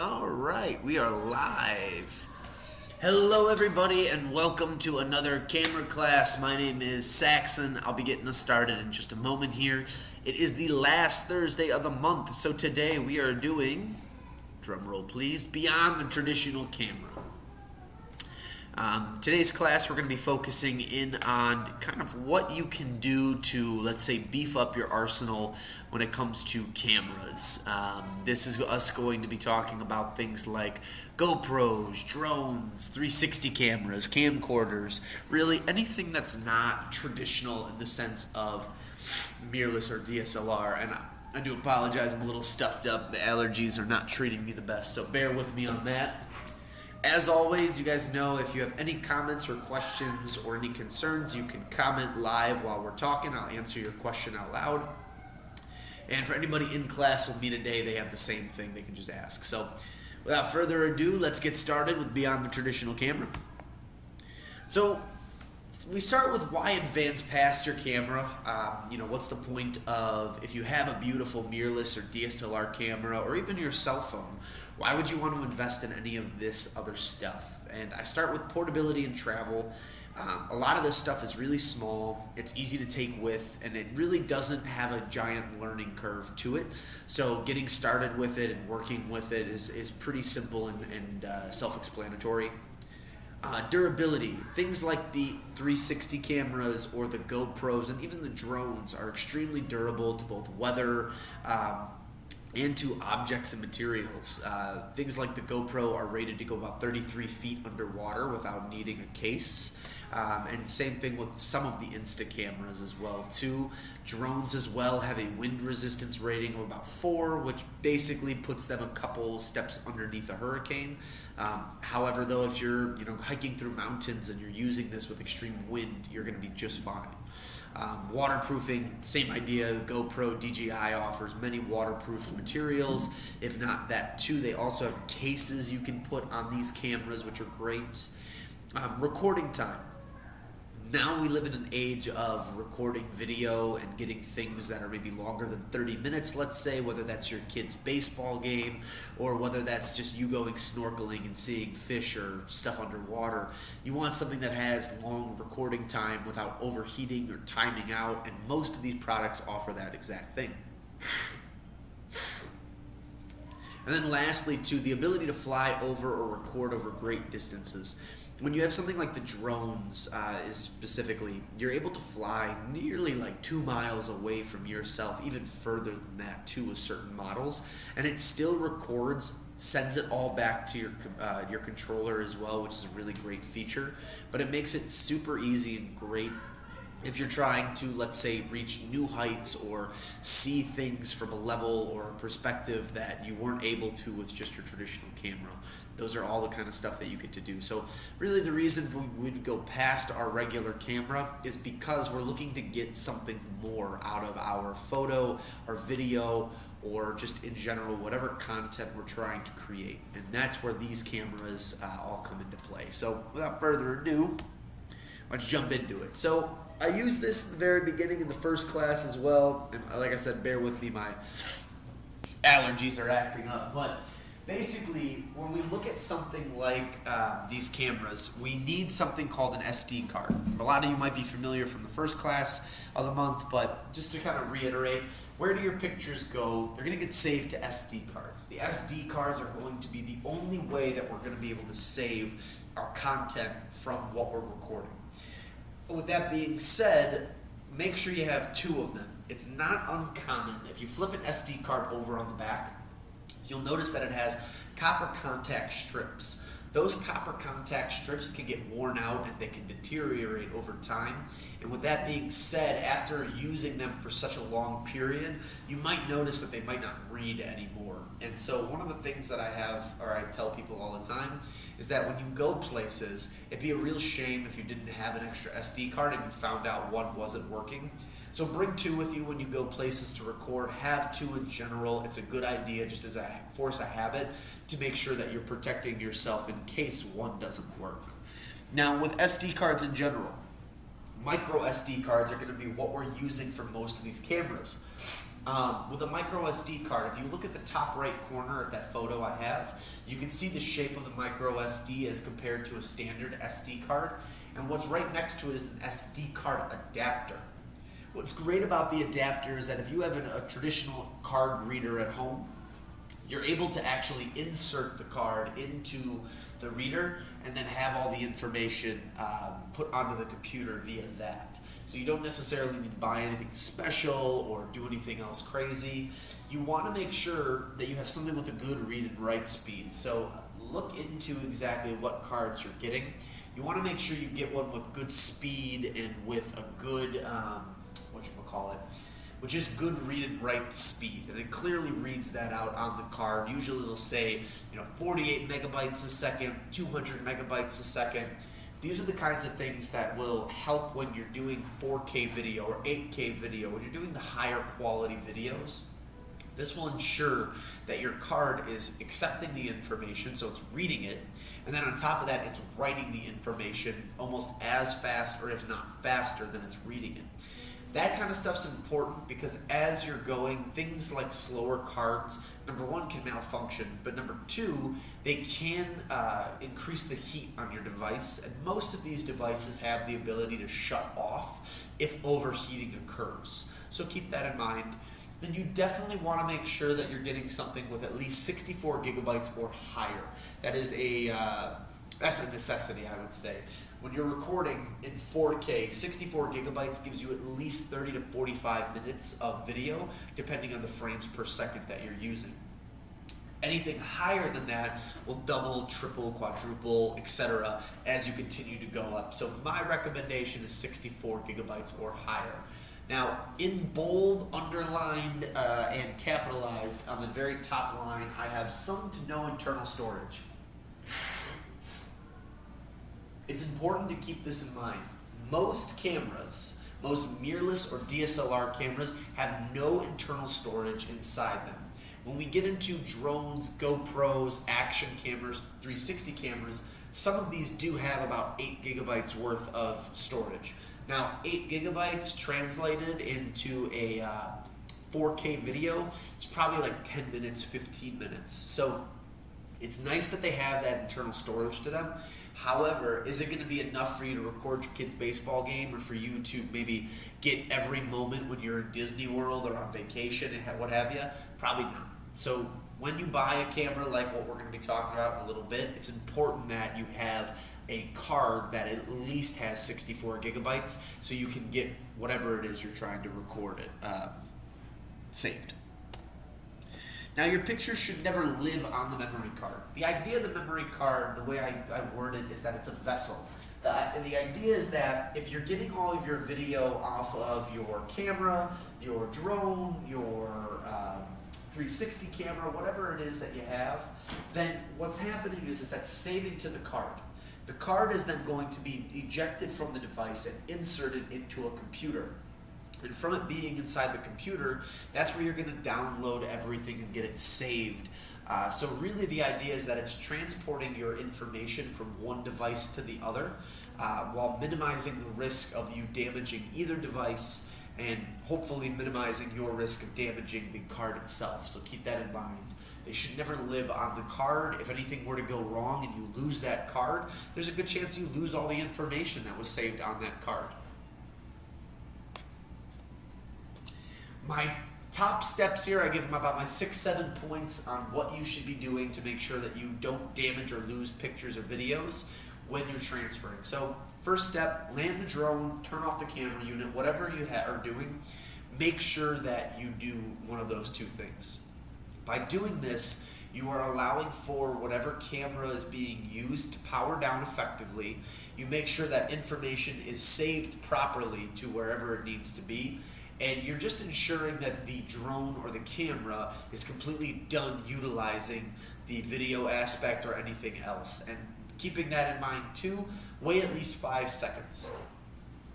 All right, we are live. Hello everybody and welcome to another camera class. My name is Saxon. I'll be getting us started in just a moment here. It is the last Thursday of the month, so today we are doing, drum roll please, Beyond the Traditional Camera. Today's class we're going to be focusing in on kind of what you can do to, let's say, beef up your arsenal when it comes to cameras. This is us going to be talking about things like GoPros, drones, 360 cameras, camcorders, really anything that's not traditional in the sense of mirrorless or DSLR. And I do apologize, I'm a little stuffed up. The allergies are not treating me the best, so bear with me on that. As always, you guys know if you have any comments or questions or any concerns, you can comment live while we're talking. I'll answer your question out loud. And for anybody in class with me today, they have the same thing. They can just ask. So without further ado, let's get started with Beyond the Traditional Camera. So we start with why advance past your camera. What's the point of, if you have a beautiful mirrorless or DSLR camera or even your cell phone, why would you want to invest in any of this other stuff? And I start with portability and travel. A lot of this stuff is really small, it's easy to take with, and it really doesn't have a giant learning curve to it. So getting started with it and working with it is pretty simple and self-explanatory. Durability. Things like the 360 cameras or the GoPros and even the drones are extremely durable to both weather and to objects and materials. Things like the GoPro are rated to go about 33 feet underwater without needing a case. And same thing with some of the Insta cameras as well too. Drones as well have a wind resistance rating of about 4, which basically puts them a couple steps underneath a hurricane. However, though, if you're hiking through mountains and you're using this with extreme wind, you're going to be just fine. Waterproofing, same idea. The GoPro DJI offers many waterproof materials. If not that too, they also have cases you can put on these cameras, which are great. Recording time. Now we live in an age of recording video and getting things that are maybe longer than 30 minutes, let's say, whether that's your kid's baseball game or whether that's just you going snorkeling and seeing fish or stuff underwater. You want something that has long recording time without overheating or timing out, and most of these products offer that exact thing. And then lastly, too, the ability to fly over or record over great distances. When you have something like the drones, specifically, you're able to fly nearly like 2 miles away from yourself, even further than that too with certain models, and it still records, sends it all back to your controller as well, which is a really great feature. But it makes it super easy and great if you're trying to, let's say, reach new heights or see things from a level or a perspective that you weren't able to with just your traditional camera. Those are all the kind of stuff that you get to do. So really the reason we would go past our regular camera is because we're looking to get something more out of our photo, our video, or just in general, whatever content we're trying to create. And that's where these cameras all come into play. So without further ado, let's jump into it. So I used this at the very beginning in the first class as well. And like I said, bear with me, my allergies are acting up. But basically, when we look at something like these cameras, we need something called an SD card. A lot of you might be familiar from the first class of the month, but just to kind of reiterate, where do your pictures go? They're going to get saved to SD cards. The SD cards are going to be the only way that we're going to be able to save our content from what we're recording. With that being said, make sure you have 2 of them. It's not uncommon. If you flip an SD card over on the back, you'll notice that it has copper contact strips. Those copper contact strips can get worn out and they can deteriorate over time. And with that being said, after using them for such a long period, you might notice that they might not read anymore. And so one of the things that I tell people all the time, is that when you go places, it'd be a real shame if you didn't have an extra SD card and you found out one wasn't working. So bring 2 with you when you go places to record. Have 2 in general. It's a good idea, just as a force of habit, to make sure that you're protecting yourself in case one doesn't work. Now with SD cards in general, micro SD cards are going to be what we're using for most of these cameras. With a micro SD card, if you look at the top right corner of that photo I have, you can see the shape of the micro SD as compared to a standard SD card. And what's right next to it is an SD card adapter. What's great about the adapter is that if you have a traditional card reader at home, you're able to actually insert the card into the reader and then have all the information put onto the computer via that. So you don't necessarily need to buy anything special or do anything else crazy. You want to make sure that you have something with a good read and write speed. So look into exactly what cards you're getting. You want to make sure you get one with good speed and with a good, which is good read and write speed, and it clearly reads that out on the card. Usually it'll say, 48 megabytes a second, 200 megabytes a second. These are the kinds of things that will help when you're doing 4K video or 8K video, when you're doing the higher quality videos. This will ensure that your card is accepting the information, so it's reading it, and then on top of that, it's writing the information almost as fast, or if not faster, than it's reading it. That kind of stuff's important because as you're going, things like slower cards, number one, can malfunction, but number two, they can increase the heat on your device, and most of these devices have the ability to shut off if overheating occurs. So keep that in mind. And you definitely want to make sure that you're getting something with at least 64 gigabytes or higher. That is that's a necessity, I would say. When you're recording in 4K, 64 gigabytes gives you at least 30 to 45 minutes of video, depending on the frames per second that you're using. Anything higher than that will double, triple, quadruple, etc. as you continue to go up. So my recommendation is 64 gigabytes or higher. Now, in bold, underlined, and capitalized on the very top line, I have some to no internal storage. It's important to keep this in mind. Most cameras, most mirrorless or DSLR cameras, have no internal storage inside them. When we get into drones, GoPros, action cameras, 360 cameras, some of these do have about 8 gigabytes worth of storage. Now, 8 gigabytes translated into a 4K video, it's probably like 10 minutes, 15 minutes. So it's nice that they have that internal storage to them. However, is it going to be enough for you to record your kid's baseball game, or for you to maybe get every moment when you're in Disney World or on vacation and what have you? Probably not. So when you buy a camera like what we're going to be talking about in a little bit, it's important that you have a card that at least has 64 gigabytes so you can get whatever it is you're trying to record it saved. Now, your pictures should never live on the memory card. The idea of the memory card, the way I word it, is that it's a vessel. The idea is that if you're getting all of your video off of your camera, your drone, your 360 camera, whatever it is that you have, then what's happening is that's saving to the card. The card is then going to be ejected from the device and inserted into a computer. And from it being inside the computer, that's where you're going to download everything and get it saved. So really the idea is that it's transporting your information from one device to the other while minimizing the risk of you damaging either device and hopefully minimizing your risk of damaging the card itself. So keep that in mind. They should never live on the card. If anything were to go wrong and you lose that card, there's a good chance you lose all the information that was saved on that card. My top steps here, I give them about my 6-7 points on what you should be doing to make sure that you don't damage or lose pictures or videos when you're transferring. So first step, land the drone, turn off the camera unit, whatever you are doing, make sure that you do one of those two things. By doing this, you are allowing for whatever camera is being used to power down effectively. You make sure that information is saved properly to wherever it needs to be. And you're just ensuring that the drone or the camera is completely done utilizing the video aspect or anything else. And keeping that in mind too, wait at least 5 seconds.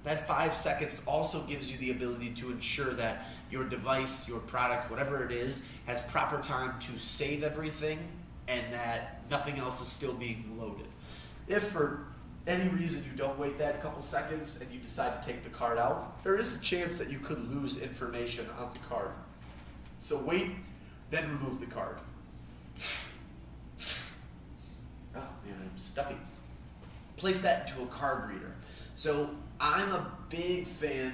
That 5 seconds also gives you the ability to ensure that your device, your product, whatever it is, has proper time to save everything and that nothing else is still being loaded. If for any reason you don't wait that couple seconds and you decide to take the card out, there is a chance that you could lose information on the card. So wait, then remove the card. Oh man, I'm stuffy. Place that into a card reader. So I'm a big fan,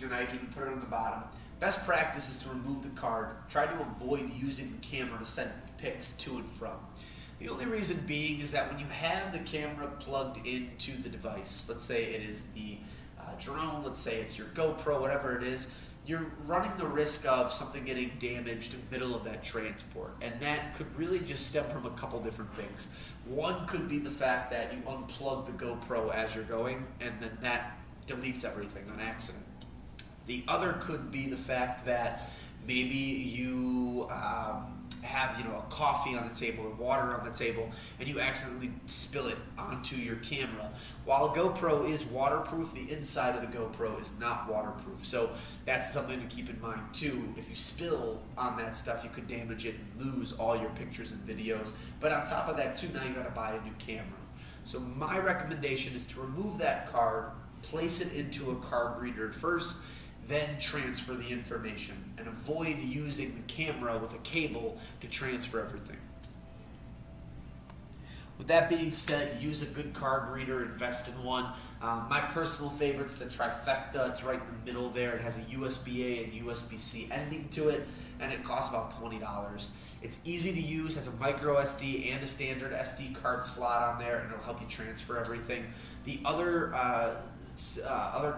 and I can even put it on the bottom. Best practice is to remove the card. Try to avoid using the camera to send pics to and from. The only reason being is that when you have the camera plugged into the device, let's say it is the drone, let's say it's your GoPro, whatever it is, you're running the risk of something getting damaged in the middle of that transport. And that could really just stem from a couple different things. One could be the fact that you unplug the GoPro as you're going, and then that deletes everything on accident. The other could be the fact that maybe you have a coffee on the table or water on the table, and you accidentally spill it onto your camera. While a GoPro is waterproof, the inside of the GoPro is not waterproof. So that's something to keep in mind too. If you spill on that stuff, you could damage it and lose all your pictures and videos. But on top of that too, now you got to buy a new camera. So my recommendation is to remove that card, place it into a card reader first, then transfer the information, and avoid using the camera with a cable to transfer everything. With that being said, use a good card reader, invest in one. My personal favorite's the Trifecta. It's right in the middle there. It has a USB-A and USB-C ending to it, and it costs about $20. It's easy to use, has a micro SD and a standard SD card slot on there, and it'll help you transfer everything. The other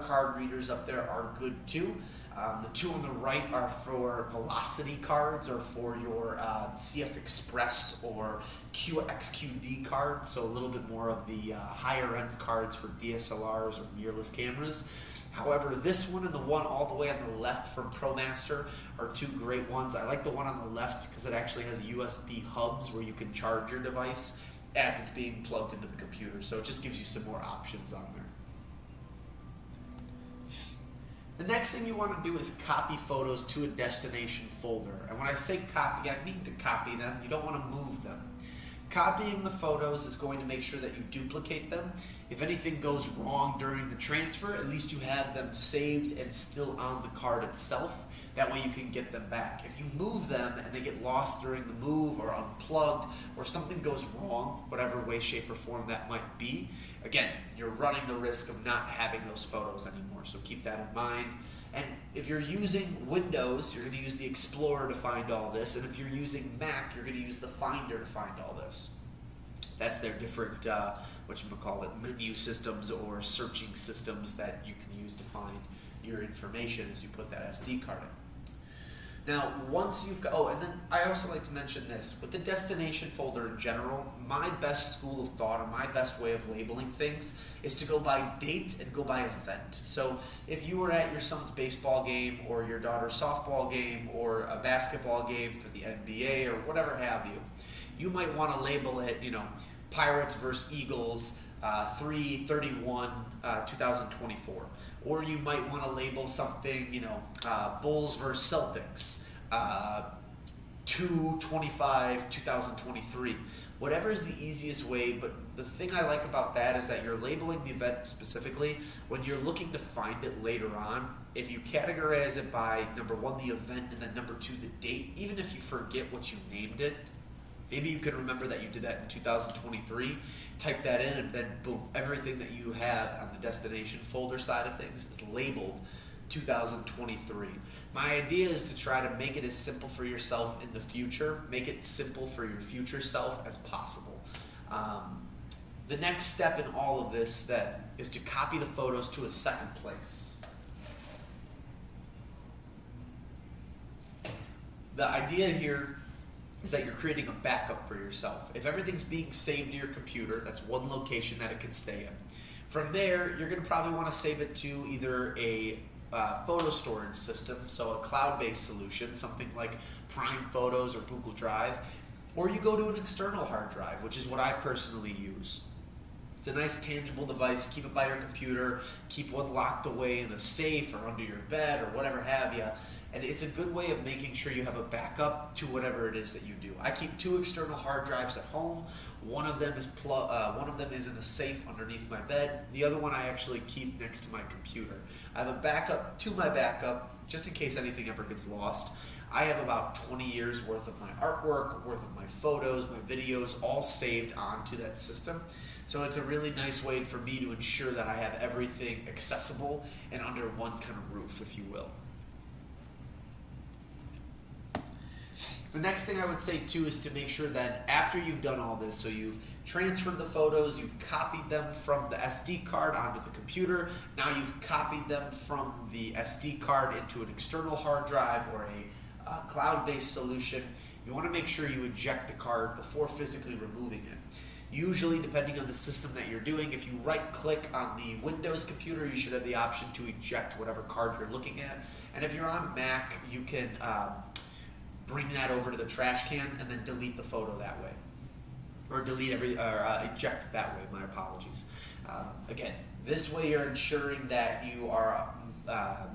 card readers up there are good too. The two on the right are for velocity cards, or for your CF Express or QXQD cards, so a little bit more of the higher end cards for DSLRs or mirrorless cameras. However, this one and the one all the way on the left from ProMaster are two great ones. I like the one on the left because it actually has USB hubs where you can charge your device as it's being plugged into the computer, so it just gives you some more options on there. The next thing you want to do is copy photos to a destination folder. And when I say copy, I mean to copy them. You don't want to move them. Copying the photos is going to make sure that you duplicate them. If anything goes wrong during the transfer, at least you have them saved and still on the card itself. That way you can get them back. If you move them and they get lost during the move or unplugged, or something goes wrong, whatever way, shape, or form that might be, again, you're running the risk of not having those photos anymore. So keep that in mind. And if you're using Windows, you're going to use the Explorer to find all this. And if you're using Mac, you're going to use the Finder to find all this. That's their different, menu systems or searching systems that you can use to find your information as you put that SD card in. Now, once you've got, and then I also like to mention this, with the destination folder in general, my best school of thought, or my best way of labeling things, is to go by date and go by event. So if you were at your son's baseball game, or your daughter's softball game, or a basketball game for the NBA, or whatever have you, you might want to label it, Pirates versus Eagles, 3/31/2024. Or you might want to label something, Bulls versus Celtics, 2/25/2023. Whatever is the easiest way, but the thing I like about that is that you're labeling the event specifically. When you're looking to find it later on, if you categorize it by number one, the event, and then number two, the date, even if you forget what you named it, maybe you can remember that you did that in 2023, type that in, and then boom, everything that you have on the destination folder side of things is labeled 2023. My idea is to try to make it as simple for yourself in the future, make it simple for your future self as possible. The next step in all of this is to copy the photos to a second place. The idea here is that you're creating a backup for yourself. If everything's being saved to your computer, that's one location that it can stay in. From there, you're going to probably want to save it to either a photo storage system, so a cloud-based solution, something like Prime Photos or Google Drive, or you go to an external hard drive, which is what I personally use. It's a nice tangible device. Keep it by your computer, keep one locked away in a safe or under your bed or whatever have you. And it's a good way of making sure you have a backup to whatever it is that you do. I keep two external hard drives at home. One of them is in a safe underneath my bed. The other one I actually keep next to my computer. I have a backup to my backup, just in case anything ever gets lost. I have about 20 years worth of my artwork, worth of my photos, my videos, all saved onto that system. So it's a really nice way for me to ensure that I have everything accessible and under one kind of roof, if you will. The next thing I would say too is to make sure that after you've done all this, so you've transferred the photos, you've copied them from the SD card onto the computer, now you've copied them from the SD card into an external hard drive or a cloud-based solution, you want to make sure you eject the card before physically removing it. Usually, depending on the system that you're doing, if you right-click on the Windows computer, you should have the option to eject whatever card you're looking at. And if you're on Mac, you can bring that over to the trash can and then delete the photo that way. Or eject that way, my apologies. Again, this way you're ensuring that you are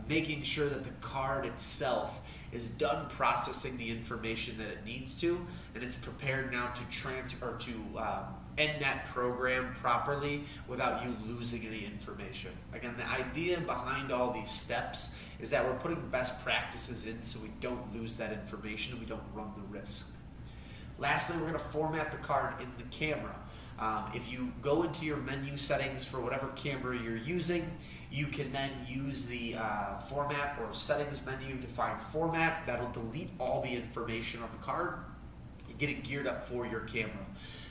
making sure that the card itself is done processing the information that it needs to, and it's prepared now to transfer to end that program properly without you losing any information. Again, the idea behind all these steps is that we're putting best practices in so we don't lose that information and we don't run the risk. Lastly, we're going to format the card in the camera. If you go into your menu settings for whatever camera you're using, you can then use the format or settings menu to find format. That'll delete all the information on the card and get it geared up for your camera.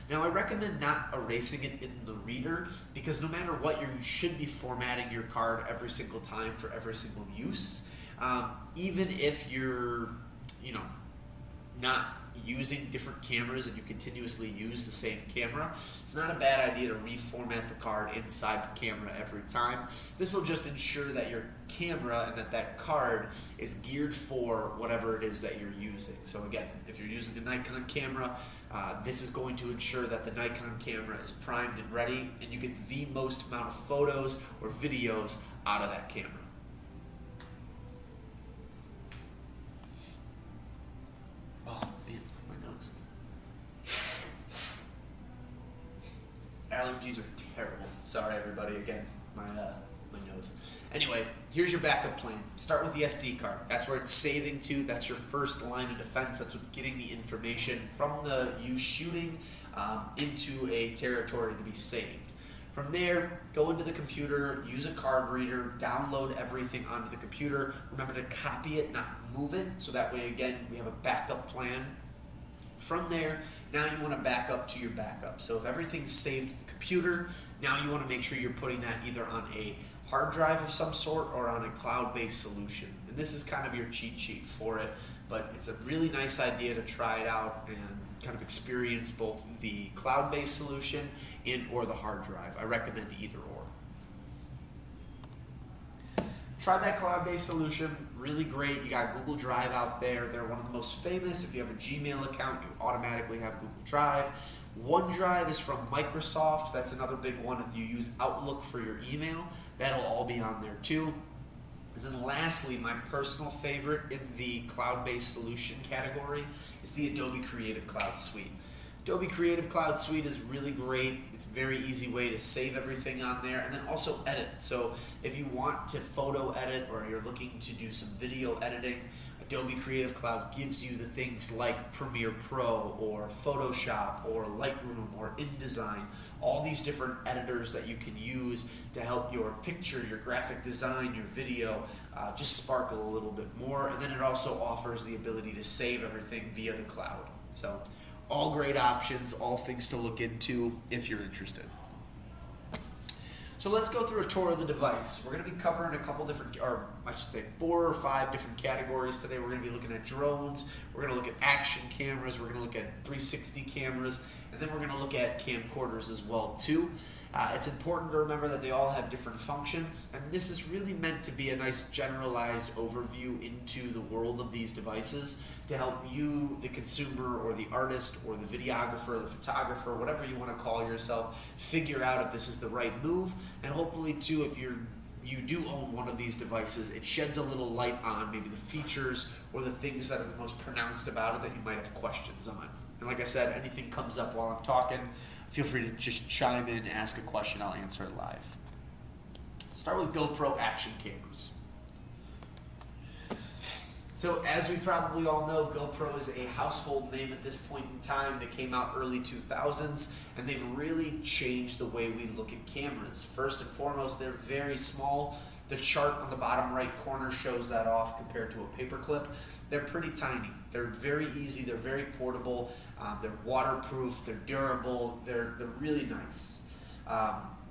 Now, I recommend not erasing it in the reader because no matter what, you should be formatting your card every single time for every single use. Even if you're, not using different cameras and you continuously use the same camera, it's not a bad idea to reformat the card inside the camera every time. This will just ensure that your camera and that card is geared for whatever it is that you're using. So again, if you're using a Nikon camera, this is going to ensure that the Nikon camera is primed and ready and you get the most amount of photos or videos out of that camera. Allergies are terrible. Sorry, everybody. Again, my nose. Anyway, here's your backup plan. Start with the SD card. That's where it's saving to. That's your first line of defense. That's what's getting the information from you shooting into a territory to be saved. From there, go into the computer, use a card reader, download everything onto the computer. Remember to copy it, not move it. So that way, again, we have a backup plan. From there, now you want to back up to your backup. So if everything's saved to the computer, now you want to make sure you're putting that either on a hard drive of some sort or on a cloud-based solution. And this is kind of your cheat sheet for it, but it's a really nice idea to try it out and kind of experience both the cloud-based solution and or the hard drive. I recommend either or. Try that cloud-based solution, really great. You got Google Drive out there. They're one of the most famous. If you have a Gmail account, you automatically have Google Drive. OneDrive is from Microsoft. That's another big one. If you use Outlook for your email, that'll all be on there too. And then lastly, my personal favorite in the cloud-based solution category is the Adobe Creative Cloud Suite. Adobe Creative Cloud Suite is really great. It's a very easy way to save everything on there and then also edit. So if you want to photo edit or you're looking to do some video editing, Adobe Creative Cloud gives you the things like Premiere Pro or Photoshop or Lightroom or InDesign, all these different editors that you can use to help your picture, your graphic design, your video just sparkle a little bit more. And then it also offers the ability to save everything via the cloud. So all great options, all things to look into if you're interested. So let's go through a tour of the device. We're going to be covering a couple different, or I should say 4 or 5 different categories today. We're going to be looking at drones, we're going to look at action cameras, we're going to look at 360 cameras, and then we're going to look at camcorders as well too. It's important to remember that they all have different functions, and this is really meant to be a nice generalized overview into the world of these devices to help you, the consumer or the artist or the videographer or the photographer, whatever you want to call yourself, figure out if this is the right move, and hopefully too, if you do own one of these devices, it sheds a little light on maybe the features or the things that are the most pronounced about it that you might have questions on. And like I said, anything comes up while I'm talking, feel free to just chime in, ask a question, I'll answer it live. Start with GoPro action cameras. So as we probably all know, GoPro is a household name at this point in time. They came out early 2000s, and they've really changed the way we look at cameras. First and foremost, they're very small. The chart on the bottom right corner shows that off compared to a paperclip. They're pretty tiny. They're very easy. They're very portable. They're waterproof. They're durable. They're really nice.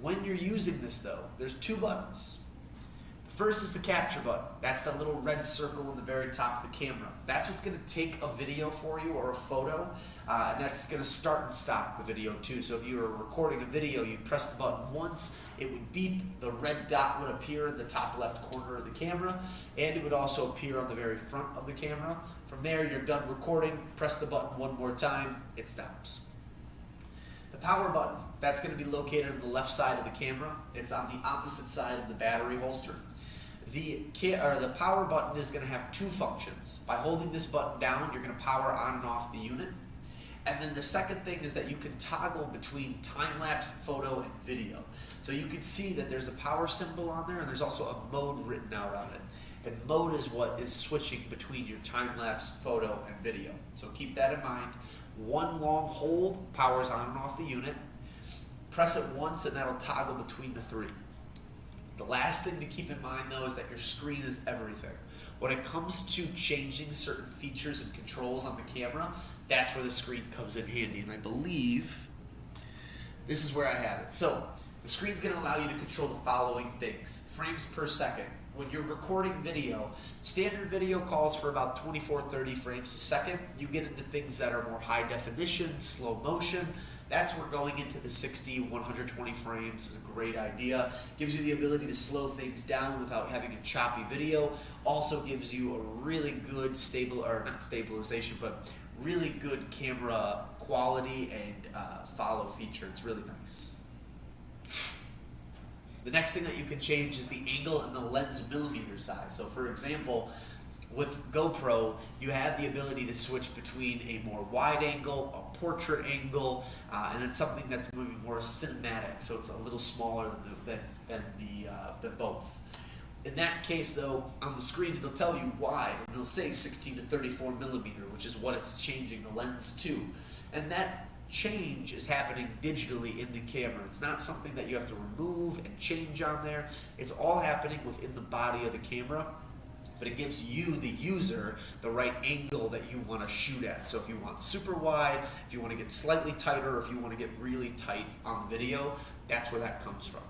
When you're using this though, there's two buttons. First is the capture button. That's that little red circle in the very top of the camera. That's what's going to take a video for you or a photo, and that's going to start and stop the video too. So if you were recording a video, you'd press the button once, it would beep, the red dot would appear in the top left corner of the camera, and it would also appear on the very front of the camera. From there, you're done recording, press the button one more time, it stops. The power button, that's going to be located on the left side of the camera. It's on the opposite side of the battery holster. The power button is going to have two functions. By holding this button down, you're going to power on and off the unit. And then the second thing is that you can toggle between time-lapse, photo, and video. So you can see that there's a power symbol on there, and there's also a mode written out on it. And mode is what is switching between your time-lapse, photo, and video. So keep that in mind. One long hold powers on and off the unit. Press it once, and that'll toggle between the three. The last thing to keep in mind though is that your screen is everything. When it comes to changing certain features and controls on the camera, that's where the screen comes in handy. And I believe this is where I have it. So the screen's going to allow you to control the following things. Frames per second. When you're recording video, standard video calls for about 24-30 frames a second. You get into things that are more high definition, slow motion. That's where going into the 60, 120 frames is a great idea. Gives you the ability to slow things down without having a choppy video. Also gives you a really good really good camera quality and follow feature. It's really nice. The next thing that you can change is the angle and the lens millimeter size. So for example, with GoPro, you have the ability to switch between a more wide angle, a portrait angle, and then something that's moving more cinematic, so it's a little smaller than both. In that case, though, on the screen it'll tell you wide, and it'll say 16 to 34 millimeter, which is what it's changing the lens to. And that change is happening digitally in the camera. It's not something that you have to remove and change on there. It's all happening within the body of the camera. But it gives you, the user, the right angle that you want to shoot at. So if you want super wide, if you want to get slightly tighter, or if you want to get really tight on the video, that's where that comes from.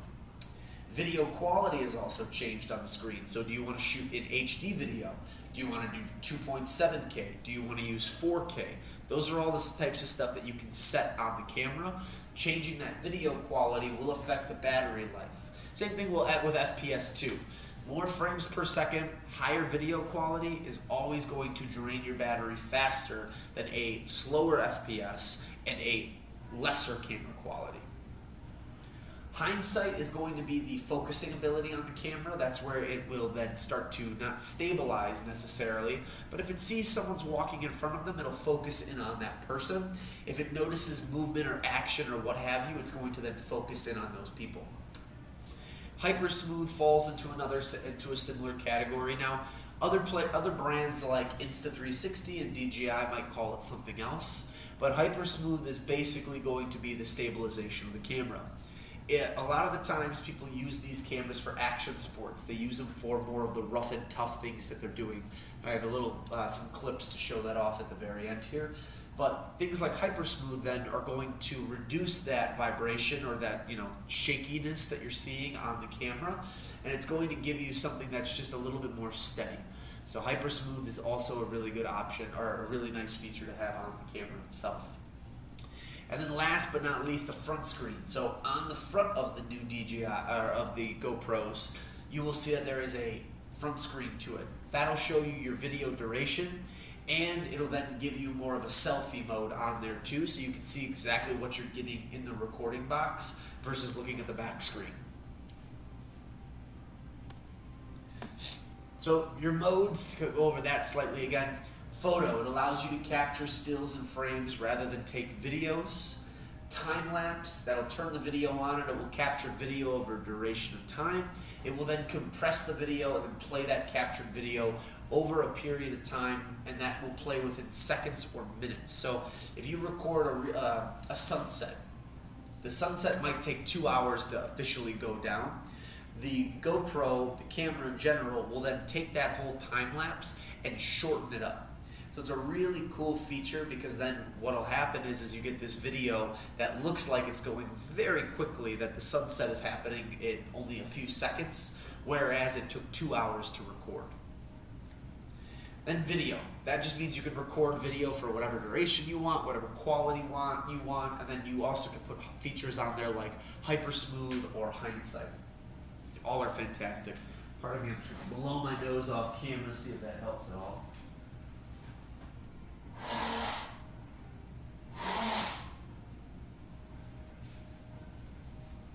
Video quality is also changed on the screen. So do you want to shoot in HD video? Do you want to do 2.7K? Do you want to use 4K? Those are all the types of stuff that you can set on the camera. Changing that video quality will affect the battery life. Same thing with FPS too. More frames per second, higher video quality is always going to drain your battery faster than a slower FPS and a lesser camera quality. Hindsight is going to be the focusing ability on the camera. That's where it will then start to not stabilize necessarily, but if it sees someone's walking in front of them, it'll focus in on that person. If it notices movement or action or what have you, it's going to then focus in on those people. Hyper smooth falls into a similar category. Now, other brands like Insta360 and DJI might call it something else, but hyper smooth is basically going to be the stabilization of the camera. A lot of the times people use these cameras for action sports. They use them for more of the rough and tough things that they're doing. I have some clips to show that off at the very end here. But things like hypersmooth then are going to reduce that vibration or that shakiness that you're seeing on the camera, and it's going to give you something that's just a little bit more steady. So hypersmooth is also a really good option, or a really nice feature to have on the camera itself. And then last but not least, the front screen. So on the front of the new DJI, or of the GoPros, you will see that there is a front screen to it. That'll show you your video duration, and it'll then give you more of a selfie mode on there too, so you can see exactly what you're getting in the recording box versus looking at the back screen. So your modes, to go over that slightly again. Photo, it allows you to capture stills and frames rather than take videos. Time-lapse, that'll turn the video on and it will capture video over a duration of time. It will then compress the video and then play that captured video over a period of time, and that will play within seconds or minutes. So if you record a sunset, the sunset might take 2 hours to officially go down. The GoPro, the camera in general, will then take that whole time lapse and shorten it up. So it's a really cool feature, because then what'll happen is you get this video that looks like it's going very quickly, that the sunset is happening in only a few seconds, whereas it took 2 hours to record. Then video. That just means you can record video for whatever duration you want, whatever quality you want, and then you also can put features on there like hyper smooth or hindsight. All are fantastic. Pardon me, I'm trying to blow my nose off camera to see if that helps at all.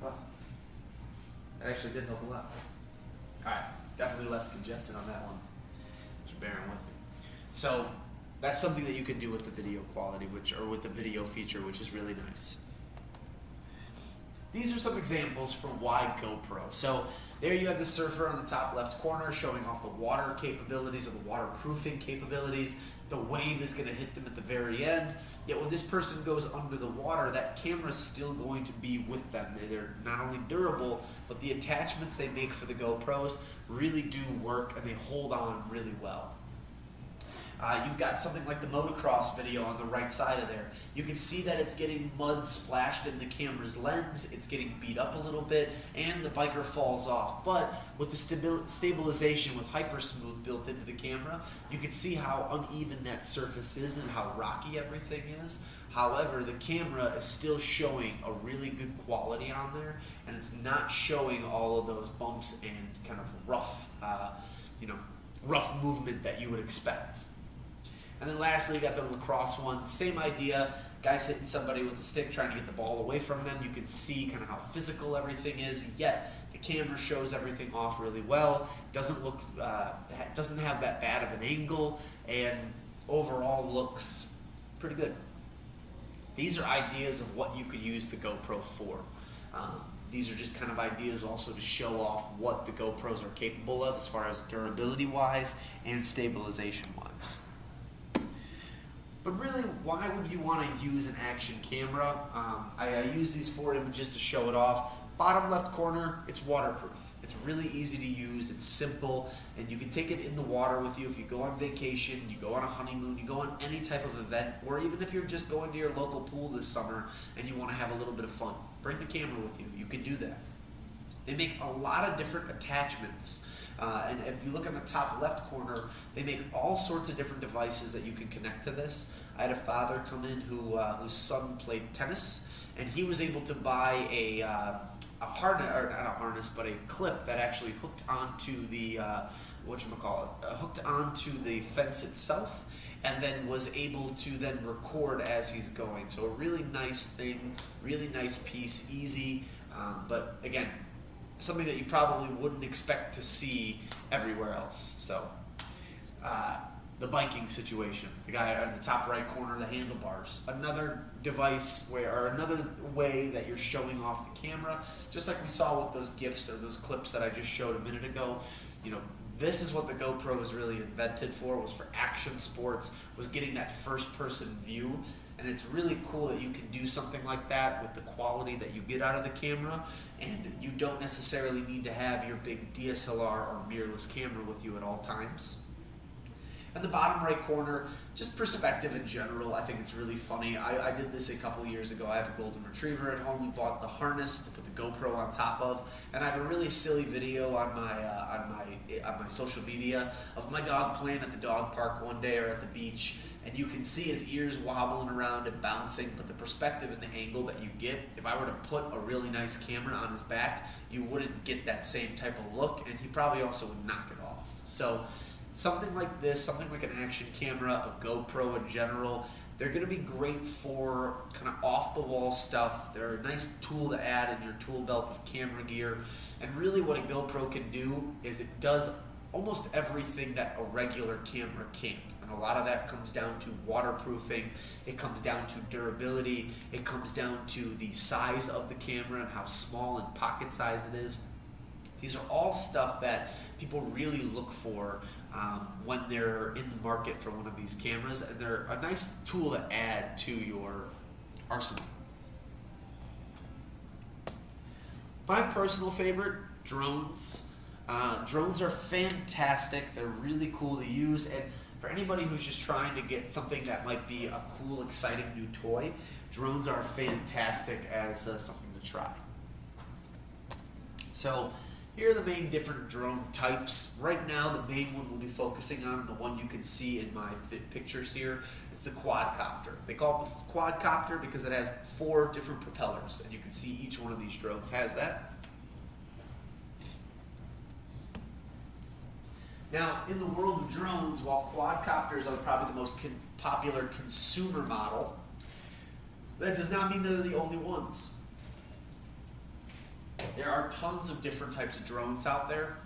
Oh, that actually did help a lot. Alright, definitely less congested on that one. Thanks for bearing with me. So that's something that you can do with the video quality, or with the video feature, which is really nice. These are some examples for why GoPro. So there you have the surfer on the top left corner showing off the water capabilities, or the waterproofing capabilities. The wave is going to hit them at the very end. Yet when this person goes under the water, that camera is still going to be with them. They're not only durable, but the attachments they make for the GoPros really do work, and they hold on really well. You've got something like the motocross video on the right side of there. You can see that it's getting mud splashed in the camera's lens, it's getting beat up a little bit, and the biker falls off. But with the stabilization with Hypersmooth built into the camera, you can see how uneven that surface is and how rocky everything is. However, the camera is still showing a really good quality on there, and it's not showing all of those bumps and kind of rough, rough movement that you would expect. And then lastly, you got the lacrosse one. Same idea. Guys hitting somebody with a stick, trying to get the ball away from them. You can see kind of how physical everything is. Yet the camera shows everything off really well. Doesn't have that bad of an angle, and overall looks pretty good. These are ideas of what you could use the GoPro for. These are just kind of ideas also to show off what the GoPros are capable of as far as durability-wise and stabilization-wise. But really, why would you want to use an action camera? I use these 4 images to show it off. Bottom left corner, it's waterproof. It's really easy to use, it's simple, and you can take it in the water with you if you go on vacation, you go on a honeymoon, you go on any type of event, or even if you're just going to your local pool this summer and you want to have a little bit of fun. Bring the camera with you, you can do that. They make a lot of different attachments. And if you look in the top left corner, they make all sorts of different devices that you can connect to this. I had a father come in whose son played tennis, and he was able to buy a harness, or not a harness, but a clip that actually hooked onto the hooked onto the fence itself, and then was able to then record as he's going. So a really nice thing, really nice piece, easy, but again, something that you probably wouldn't expect to see everywhere else. So, the biking situation, the guy on the top right corner, the handlebars, another device or another way that you're showing off the camera, just like we saw with those GIFs or those clips that I just showed a minute ago. This is what the GoPro was really invented for, was for action sports, was getting that first person view. And it's really cool that you can do something like that with the quality that you get out of the camera, and you don't necessarily need to have your big DSLR or mirrorless camera with you at all times. And the bottom right corner, just perspective in general. I think it's really funny. I did this a couple years ago. I have a golden retriever at home. We bought the harness to put the GoPro on top of, and I have a really silly video on my social media of my dog playing at the dog park one day, or at the beach, and you can see his ears wobbling around and bouncing, but the perspective and the angle that you get, if I were to put a really nice camera on his back, you wouldn't get that same type of look, and he probably also would knock it off. So something like this, something like an action camera, a GoPro in general, they're going to be great for kind of off-the-wall stuff. They're a nice tool to add in your tool belt of camera gear. And really what a GoPro can do is it does almost everything that a regular camera can't. And a lot of that comes down to waterproofing, it comes down to durability, it comes down to the size of the camera and how small and pocket-sized it is. These are all stuff that people really look for when they're in the market for one of these cameras, and they're a nice tool to add to your arsenal. My personal favorite, drones. Drones are fantastic. They're really cool to use, and for anybody who's just trying to get something that might be a cool, exciting new toy, drones are fantastic as something to try. So here are the main different drone types. Right now, the main one we'll be focusing on, the one you can see in my pictures here, is the quadcopter. They call it the quadcopter because it has 4 different propellers, and you can see each one of these drones has that. Now, in the world of drones, while quadcopters are probably the most popular consumer model, that does not mean they're the only ones. There are tons of different types of drones out there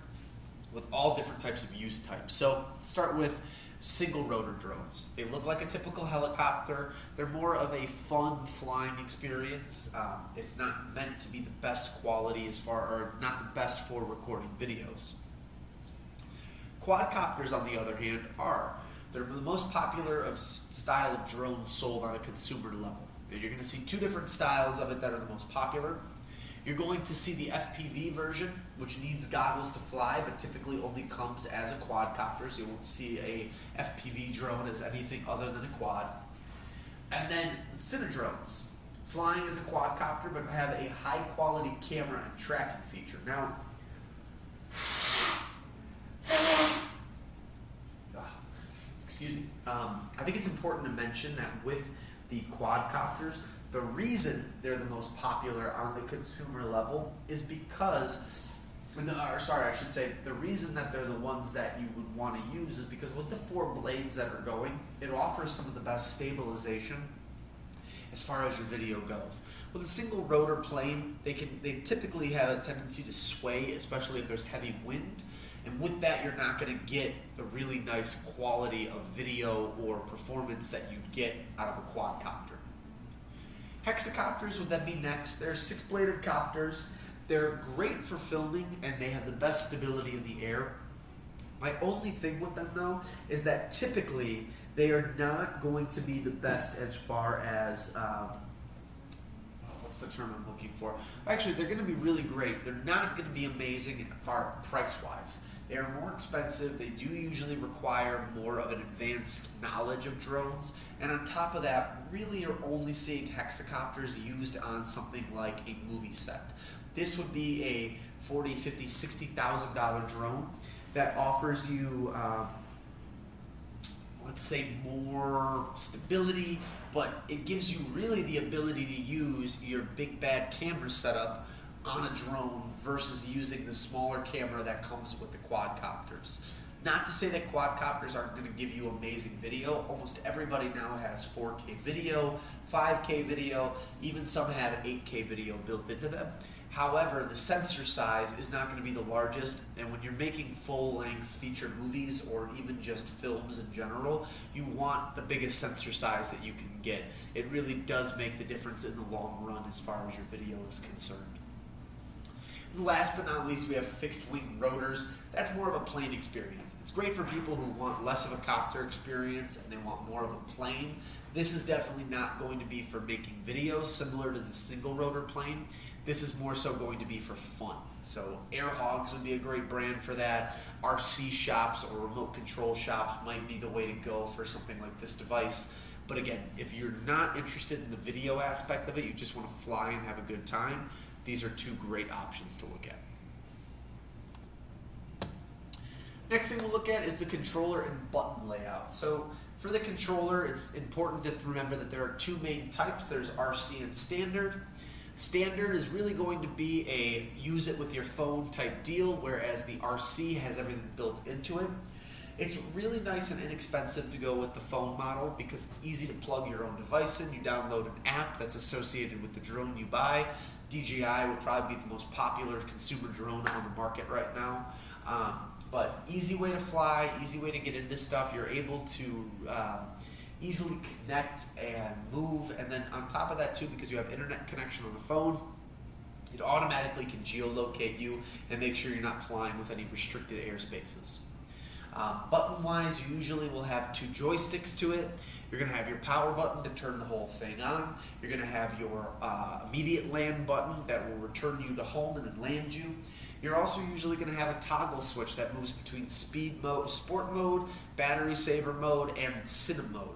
with all different types of use types. So let's start with single rotor drones. They look like a typical helicopter. They're more of a fun flying experience. It's not meant to be the best quality or not the best for recording videos. Quadcopters, on the other hand, they're the most popular style of drone sold on a consumer level. And you're going to see 2 different styles of it that are the most popular. You're going to see the FPV version, which needs goggles to fly, but typically only comes as a quadcopter, so you won't see a FPV drone as anything other than a quad. And then the Cinedrones, flying as a quadcopter, but have a high-quality camera and tracking feature. Now, excuse me. I think it's important to mention that with the quadcopters, the reason they're the most popular on the consumer level is because, the reason that they're the ones that you would want to use is because with the 4 blades that are going, it offers some of the best stabilization as far as your video goes. With a single rotor plane, they typically have a tendency to sway, especially if there's heavy wind. And with that, you're not going to get the really nice quality of video or performance that you get out of a quadcopter. Hexacopters would then be next. They're 6-bladed copters. They're great for filming, and they have the best stability in the air. My only thing with them, though, is that typically they are not going to be the best as far as what's the term I'm looking for? Actually, they're going to be really great. They're not going to be amazing price-wise. They are more expensive. They do usually require more of an advanced knowledge of drones. And on top of that, really you're only seeing hexacopters used on something like a movie set. This would be a $40,000, $50,000, $60,000 drone that offers you, let's say, more stability, but it gives you really the ability to use your big bad camera setup on a drone versus using the smaller camera that comes with the quadcopters. Not to say that quadcopters aren't going to give you amazing video. Almost everybody now has 4K video, 5K video, even some have 8K video built into them. However, the sensor size is not going to be the largest, and when you're making full-length feature movies or even just films in general, you want the biggest sensor size that you can get. It really does make the difference in the long run as far as your video is concerned. And last but not least, we have fixed-wing rotors. That's more of a plane experience. It's great for people who want less of a copter experience and they want more of a plane. This is definitely not going to be for making videos similar to the single rotor plane. This is more so going to be for fun. So Air Hogs would be a great brand for that. RC shops or remote control shops might be the way to go for something like this device. But again, if you're not interested in the video aspect of it, you just want to fly and have a good time, these are 2 great options to look at. Next thing we'll look at is the controller and button layout. So for the controller, it's important to remember that there are 2 main types. There's RC and standard. Standard is really going to be a use it with your phone type deal, whereas the RC has everything built into it. It's really nice and inexpensive to go with the phone model because it's easy to plug your own device in. You download an app that's associated with the drone you buy. DJI would probably be the most popular consumer drone on the market right now. But easy way to fly, easy way to get into stuff. You're able to easily connect and move, and then on top of that too, because you have internet connection on the phone, It automatically can geolocate you and make sure you're not flying with any restricted airspaces. Button-wise, you usually will have 2 joysticks to it. You're going to have your power button to turn the whole thing on. You're going to have your immediate land button that will return you to home and then land you. You're also usually going to have a toggle switch that moves between speed mode, sport mode, battery saver mode, and cine mode.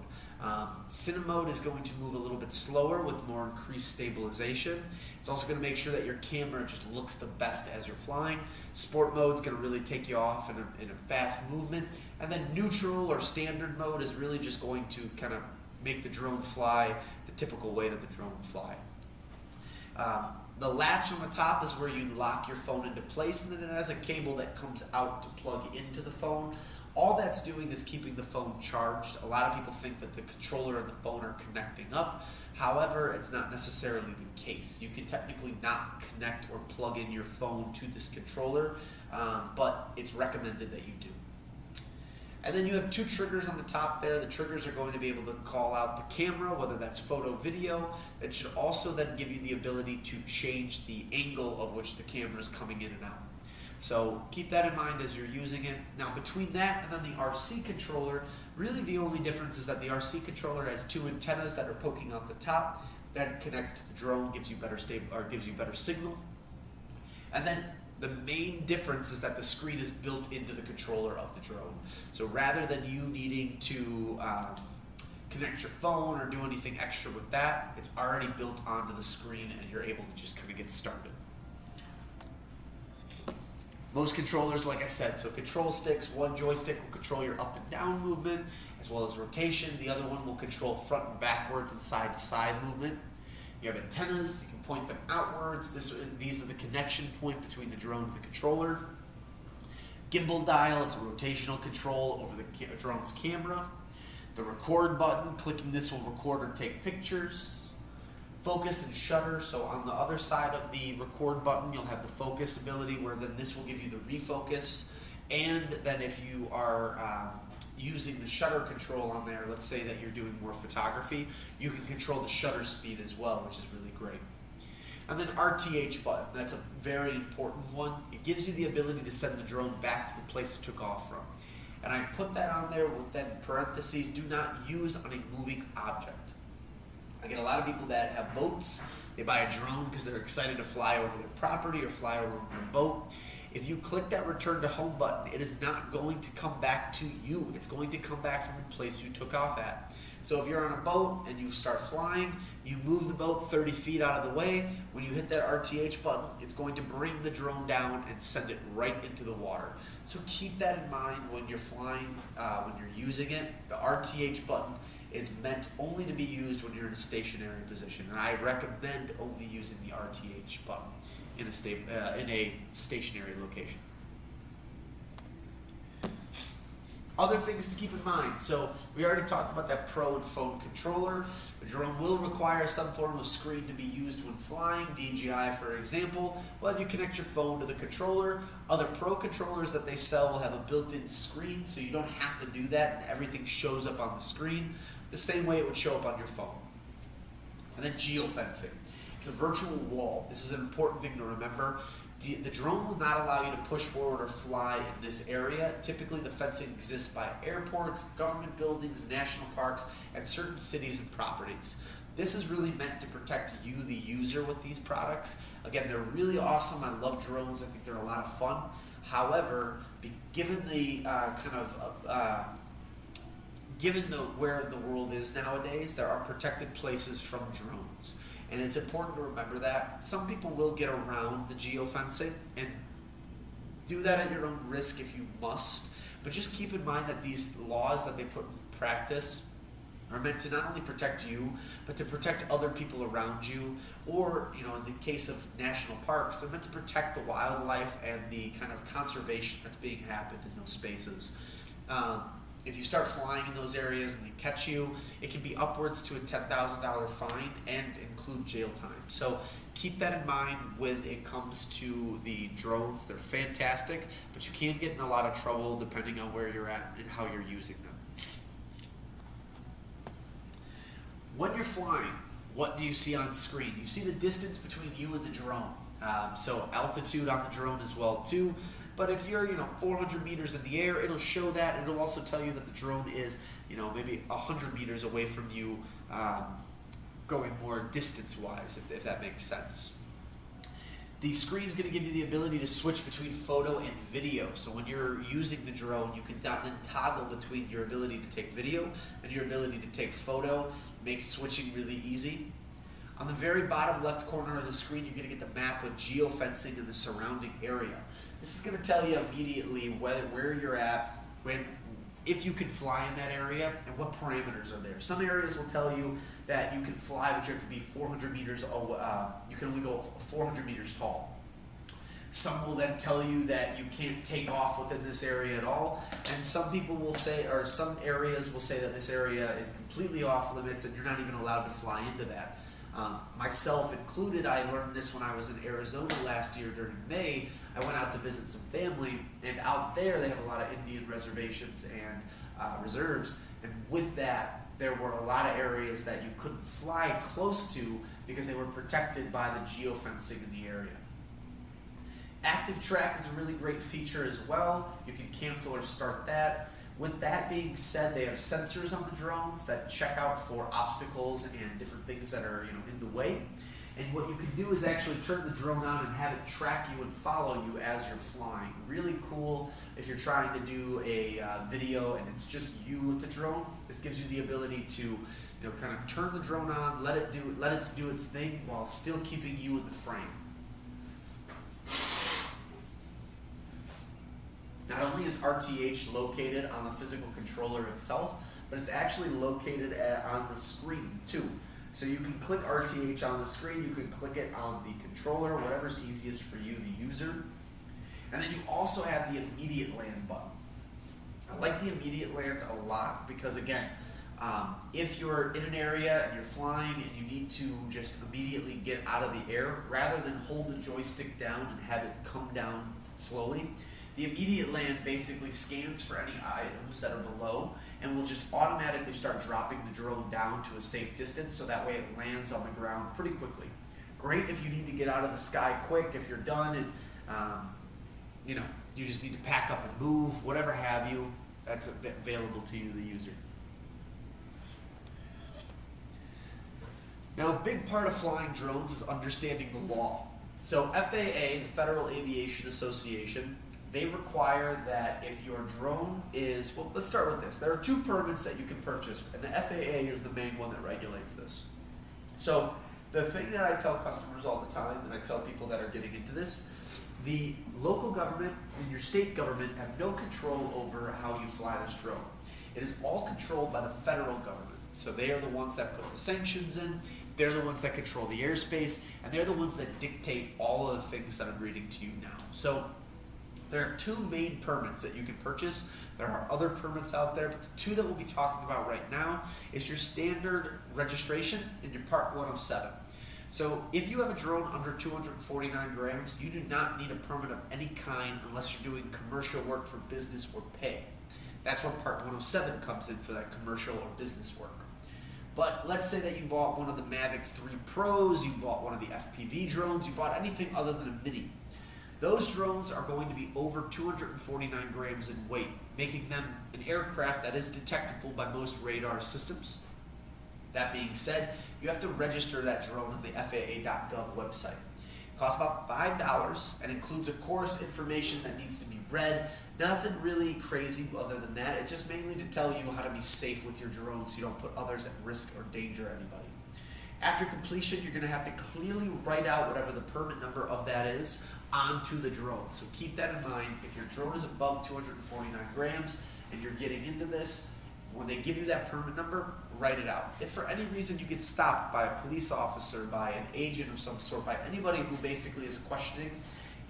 Cine mode is going to move a little bit slower with more increased stabilization. It's also going to make sure that your camera just looks the best as you're flying. Sport mode is going to really take you off in a fast movement. And then neutral or standard mode is really just going to kind of make the drone fly the typical way that the drone would fly. The latch on the top is where you lock your phone into place, and then it has a cable that comes out to plug into the phone. All that's doing is keeping the phone charged. A lot of people think that the controller and the phone are connecting up. However, it's not necessarily the case. You can technically not connect or plug in your phone to this controller, but it's recommended that you do. And then you have 2 triggers on the top there. The triggers are going to be able to call out the camera, whether that's photo, video. It should also then give you the ability to change the angle of which the camera is coming in and out. So keep that in mind as you're using it. Now between that and then the RC controller, really the only difference is that the RC controller has 2 antennas that are poking out the top. That connects to the drone, gives you better signal. And then the main difference is that the screen is built into the controller of the drone. So rather than you needing to connect your phone or do anything extra with that, it's already built onto the screen and you're able to just kind of get started. Most controllers, like I said, so control sticks, 1 joystick will control your up and down movement as well as rotation. The other one will control front and backwards and side to side movement. You have antennas, you can point them outwards. These are the connection point between the drone and the controller. Gimbal dial, it's a rotational control over the drone's camera. The record button, clicking this will record or take pictures. Focus and shutter, so on the other side of the record button you'll have the focus ability, where then this will give you the refocus. And then if you are using the shutter control on there, let's say that you're doing more photography, you can control the shutter speed as well, which is really great. And then RTH button, that's a very important one. It gives you the ability to send the drone back to the place it took off from. And I put that on there with then parentheses, do not use on a moving object. I get a lot of people that have boats. They buy a drone because they're excited to fly over their property or fly over their boat. If you click that return to home button, it is not going to come back to you. It's going to come back from the place you took off at. So if you're on a boat and you start flying, you move the boat 30 feet out of the way. When you hit that RTH button, it's going to bring the drone down and send it right into the water. So keep that in mind when you're flying, when you're using it. The RTH button is meant only to be used when you're in a stationary position, and I recommend only using the RTH button in a stationary location. Other things to keep in mind. So we already talked about that Pro and phone controller. The drone will require some form of screen to be used when flying. DJI, for example, will have you connect your phone to the controller. Other Pro controllers that they sell will have a built-in screen, so you don't have to do that, and everything shows up on the screen the same way it would show up on your phone. And then geofencing. It's a virtual wall. This is an important thing to remember. The drone will not allow you to push forward or fly in this area. Typically, the fencing exists by airports, government buildings, national parks, and certain cities and properties. This is really meant to protect you, the user, with these products. Again, they're really awesome. I love drones. I think they're a lot of fun. However, given the where the world is nowadays, there are protected places from drones. And it's important to remember that. Some people will get around the geofencing and do that at your own risk if you must. But just keep in mind that these laws that they put in practice are meant to not only protect you, but to protect other people around you. Or, in the case of national parks, they're meant to protect the wildlife and the kind of conservation that's being happened in those spaces. If you start flying in those areas and they catch you, it can be upwards to a $10,000 fine and include jail time. So keep that in mind when it comes to the drones. They're fantastic, but you can get in a lot of trouble depending on where you're at and how you're using them. When you're flying, what do you see on screen? You see the distance between you and the drone. So altitude on the drone as well too. But if you're 400 meters in the air, it'll show that. It'll also tell you that the drone is maybe 100 meters away from you, going more distance wise, if that makes sense. The screen is going to give you the ability to switch between photo and video. So when you're using the drone, you can then toggle between your ability to take video and your ability to take photo. It makes switching really easy. On the very bottom left corner of the screen, you're going to get the map with geofencing in the surrounding area. This is going to tell you immediately where you're at, if you can fly in that area, and what parameters are there. Some areas will tell you that you can fly, but you have to be 400 meters. You can only go 400 meters tall. Some will then tell you that you can't take off within this area at all, and some people will say, or some areas will say that this area is completely off limits, and you're not even allowed to fly into that. Myself included, I learned this when I was in Arizona last year during May. I went out to visit some family, and out there they have a lot of Indian reservations and reserves, and with that there were a lot of areas that you couldn't fly close to because they were protected by the geofencing in the area. Active track is a really great feature as well. You can cancel or start that. With that being said, they have sensors on the drones that check out for obstacles and different things that are in the way. And what you can do is actually turn the drone on and have it track you and follow you as you're flying. Really cool if you're trying to do a video and it's just you with the drone. This gives you the ability to kind of turn the drone on, let it do its thing while still keeping you in the frame. Not only is RTH located on the physical controller itself, but it's actually located on the screen too. So you can click RTH on the screen, you can click it on the controller, whatever's easiest for you, the user. And then you also have the immediate land button. I like the immediate land a lot because, again, if you're in an area and you're flying and you need to just immediately get out of the air, rather than hold the joystick down and have it come down slowly, the immediate land basically scans for any items that are below and will just automatically start dropping the drone down to a safe distance, so that way it lands on the ground pretty quickly. Great if you need to get out of the sky quick, if you're done and you just need to pack up and move, whatever have you, that's available to you, the user. Now, a big part of flying drones is understanding the law. So FAA, the Federal Aviation Association, they require that if your drone is, well, let's start with this. There are two permits that you can purchase, and the FAA is the main one that regulates this. So the thing that I tell customers all the time, and I tell people that are getting into this, the local government and your state government have no control over how you fly this drone. It is all controlled by the federal government. So they are the ones that put the sanctions in, they're the ones that control the airspace, and they're the ones that dictate all of the things that I'm reading to you now. So there are two main permits that you can purchase. There are other permits out there, but the two that we'll be talking about right now is your standard registration and your Part 107. So if you have a drone under 249 grams, you do not need a permit of any kind unless you're doing commercial work for business or pay. That's where Part 107 comes in for that commercial or business work. But let's say that you bought one of the Mavic 3 Pros, you bought one of the FPV drones, you bought anything other than a Mini. Those drones are going to be over 249 grams in weight, making them an aircraft that is detectable by most radar systems. That being said, you have to register that drone on the FAA.gov website. It costs about $5 and includes a course information that needs to be read. Nothing really crazy other than that. It's just mainly to tell you how to be safe with your drone so you don't put others at risk or danger anybody. After completion, you're going to have to clearly write out whatever the permit number of that is onto the drone. So keep that in mind. If your drone is above 249 grams and you're getting into this, when they give you that permit number, write it out. If for any reason you get stopped by a police officer, by an agent of some sort, by anybody who basically is questioning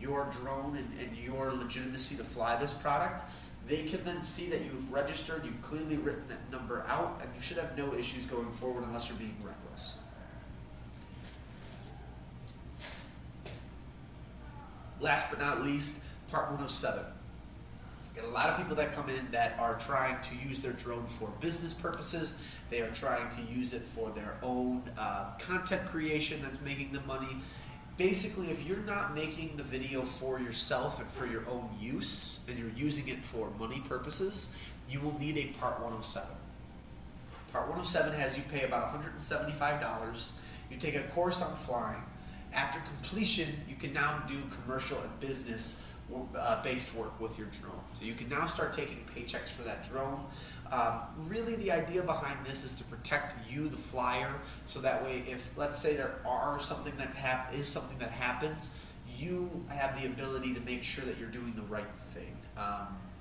your drone and your legitimacy to fly this product, they can then see that you've registered, you've clearly written that number out, and you should have no issues going forward unless you're being reckless. Last but not least, Part 107. Get a lot of people that come in that are trying to use their drone for business purposes. They are trying to use it for their own content creation that's making them money. basically, if you're not making the video for yourself and for your own use, and you're using it for money purposes, you will need a Part 107. Part 107 has you pay about $175. You take a course on flying. After completion, you can now do commercial and business based work with your drone. So you can now start taking paychecks for that drone. Really the idea behind this is to protect you, the flyer, so that way if, let's say there are something that something that happens, you have the ability to make sure that you're doing the right thing.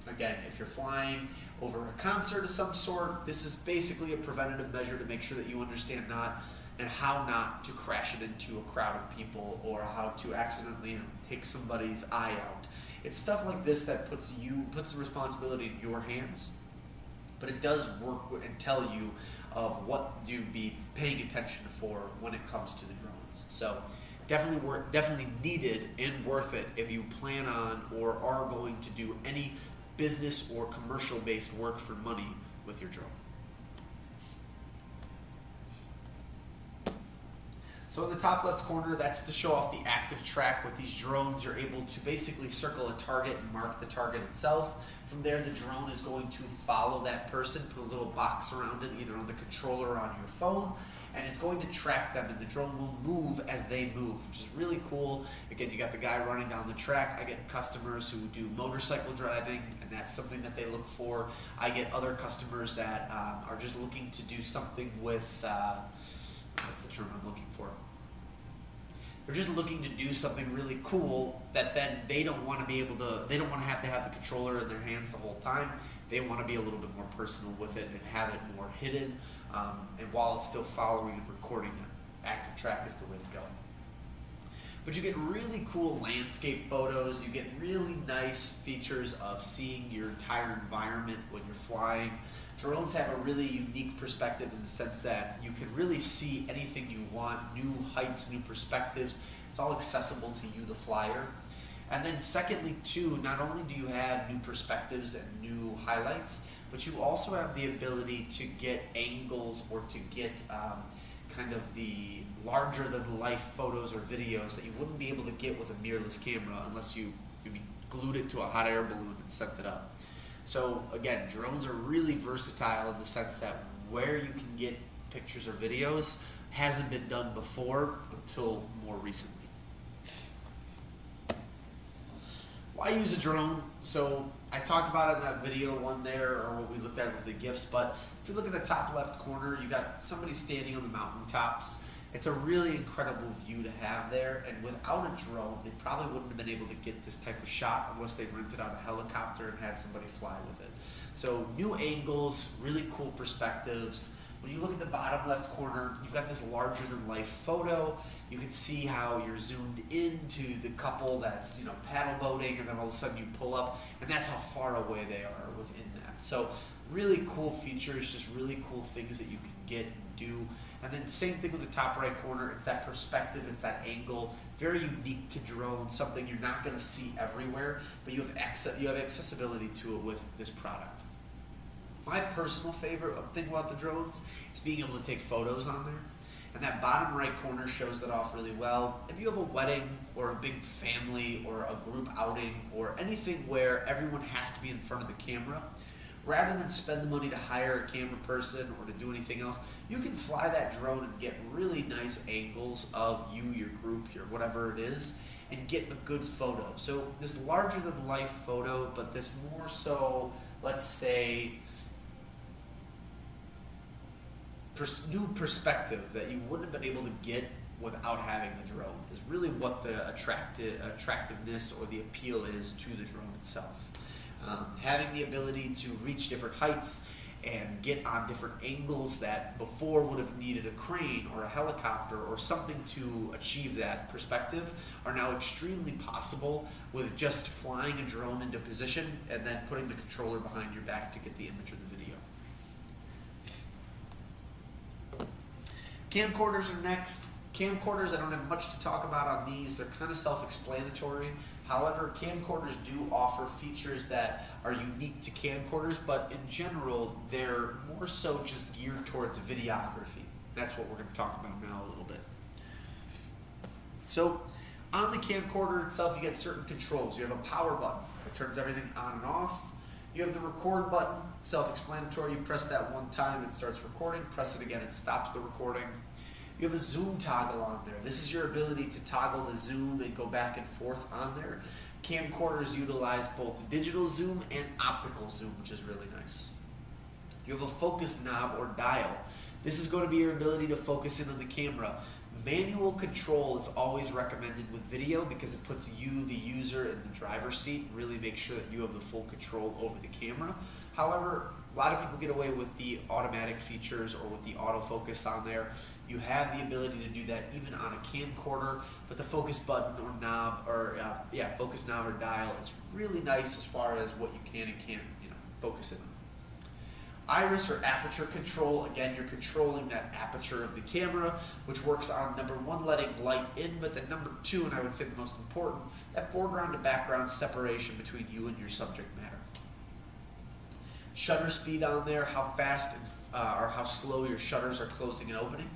Again, if you're flying over a concert of some sort, this is basically a preventative measure to make sure that you understand how not to crash it into a crowd of people, or how to accidentally take somebody's eye out. It's stuff like this that puts the responsibility in your hands, but it does work and tell you of what you'd be paying attention for when it comes to the drones. So definitely needed and worth it if you plan on or are going to do any business or commercial based work for money with your drone. So in the top left corner, that's to show off the active track. With these drones, you're able to basically circle a target and mark the target itself. From there, the drone is going to follow that person, put a little box around it, either on the controller or on your phone, and it's going to track them, and the drone will move as they move, which is really cool. Again, you got the guy running down the track. I get customers who do motorcycle driving, and that's something that they look for. I get other customers that are just looking to do something with, what's the term I'm looking for? They're just looking to do something really cool that then they don't want to have the controller in their hands the whole time. They want to be a little bit more personal with it and have it more hidden, and while it's still following and recording them. Active track is the way to go. But you get really cool landscape photos. You get really nice features of seeing your entire environment when you're flying. Drones have a really unique perspective in the sense that you can really see anything you want, new heights, new perspectives. It's all accessible to you, the flyer. And then secondly, too, not only do you have new perspectives and new highlights, but you also have the ability to get angles or to get kind of the larger than life photos or videos that you wouldn't be able to get with a mirrorless camera unless you maybe glued it to a hot air balloon and sent it up. So again, drones are really versatile in the sense that where you can get pictures or videos hasn't been done before until more recently. Why use a drone? So I talked about it in that video one there, or what we looked at with the GIFs, but if you look at the top left corner, you got somebody standing on the mountaintops. It's a really incredible view to have there, and without a drone, they probably wouldn't have been able to get this type of shot unless they rented out a helicopter and had somebody fly with it. So new angles, really cool perspectives. When you look at the bottom left corner, you've got this larger than life photo. You can see how you're zoomed into the couple that's paddle boating, and then all of a sudden you pull up, and that's how far away they are within that. So really cool features, just really cool things that you can get and do. And then same thing with the top right corner. It's that perspective, it's that angle, very unique to drones, something you're not going to see everywhere, but you have accessibility to it with this product. My personal favorite thing about the drones is being able to take photos on there. And that bottom right corner shows that off really well. If you have a wedding or a big family or a group outing or anything where everyone has to be in front of the camera, rather than spend the money to hire a camera person or to do anything else, you can fly that drone and get really nice angles of you, your group, your whatever it is, and get a good photo. So this larger than life photo, but this more so, let's say, new perspective that you wouldn't have been able to get without having the drone is really what the attractiveness or the appeal is to the drone itself. Having the ability to reach different heights and get on different angles that before would have needed a crane or a helicopter or something to achieve that perspective are now extremely possible with just flying a drone into position and then putting the controller behind your back to get the image of the video. Camcorders are next. Camcorders, I don't have much to talk about on these. They're kind of self-explanatory. However, camcorders do offer features that are unique to camcorders, but in general, they're more so just geared towards videography. That's what we're going to talk about now a little bit. So, On the camcorder itself, you get certain controls. You have a power button that turns everything on and off. You have the record button, self-explanatory. You press that one time, it starts recording. Press it again, it stops the recording. You have a zoom toggle on there. This is your ability to toggle the zoom and go back and forth on there. Camcorders utilize both digital zoom and optical zoom, which is really nice. You have a focus knob or dial. This is going to be your ability to focus in on the camera. Manual control is always recommended with video because it puts you, the user, in the driver's seat and really makes sure that you have the full control over the camera. However, a lot of people get away with the automatic features or with the autofocus on there. You have the ability to do that even on a camcorder, but the focus button or knob or focus knob or dial is really nice as far as what you can and can't focus in on. Iris or aperture control, again, you're controlling that aperture of the camera, which works on number one, letting light in, but then number two, and I would say the most important, that foreground to background separation between you and your subject matter. Shutter speed on there, how fast or how slow your shutters are closing and opening.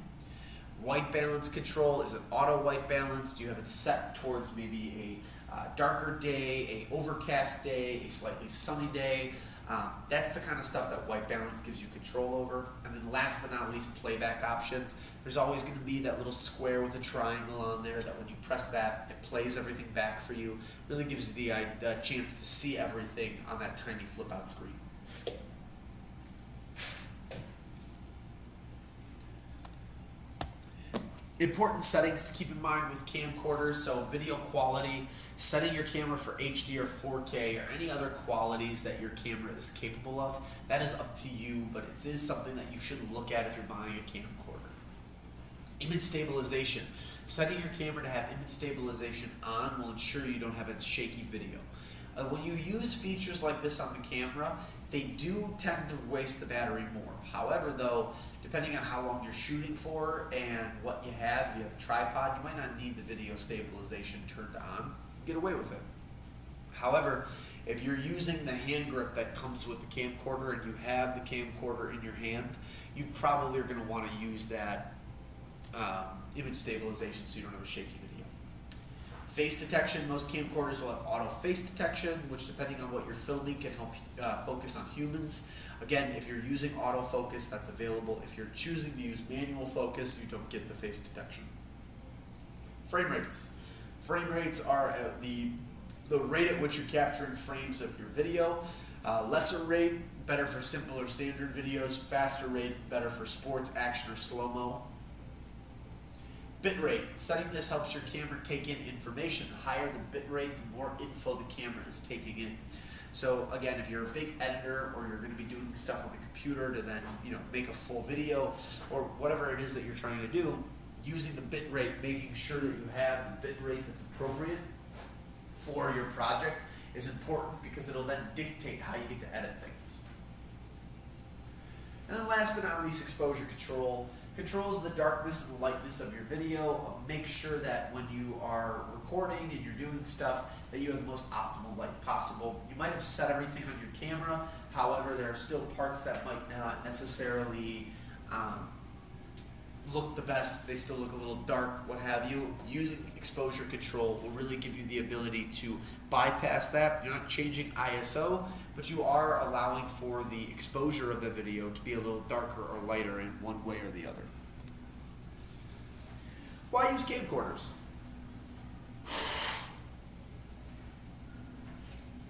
White balance control, is it auto white balance? Do you have it set towards maybe a darker day, a overcast day, a slightly sunny day? That's the kind of stuff that white balance gives you control over. And then last but not least, playback options. There's always going to be that little square with a triangle on there that when you press that, it plays everything back for you. Really gives you the chance to see everything on that tiny flip out screen. Important settings to keep in mind with camcorders, so video quality, setting your camera for HD or 4K or any other qualities that your camera is capable of. That is up to you, but it is something that you should look at if you're buying a camcorder. Image stabilization. Setting your camera to have image stabilization on will ensure you don't have a shaky video. When you use features like this on the camera, they do tend to waste the battery more. However, though, depending on how long you're shooting for and what you have, if you have a tripod, you might not need the video stabilization turned on. Get away with it. However, if you're using the hand grip that comes with the camcorder and you have the camcorder in your hand, you probably are going to want to use that image stabilization so you don't have a shaky video. Face detection, most camcorders will have auto face detection, which depending on what you're filming can help focus on humans. Again, if you're using autofocus, that's available. If you're choosing to use manual focus, you don't get the face detection. Frame rates. Frame rates are the rate at which you're capturing frames of your video. Lesser rate, better for simple or standard videos. Faster rate, better for sports, action, or slow-mo. Bit rate. Setting this helps your camera take in information. The higher the bit rate, the more info the camera is taking in. So again, if you're a big editor or you're going to be doing stuff on the computer to then make a full video or whatever it is that you're trying to do, using the bit rate, making sure that you have the bit rate that's appropriate for your project is important because it'll then dictate how you get to edit things. And then last but not least, exposure control. Controls the darkness and the lightness of your video. Make sure that when you are recording and you're doing stuff that you have the most optimal light possible. You might have set everything on your camera, however there are still parts that might not necessarily look the best. They still look a little dark, what have you. Using exposure control will really give you the ability to bypass that. You're not changing ISO, but you are allowing for the exposure of the video to be a little darker or lighter in one way or the other. Why use camcorders?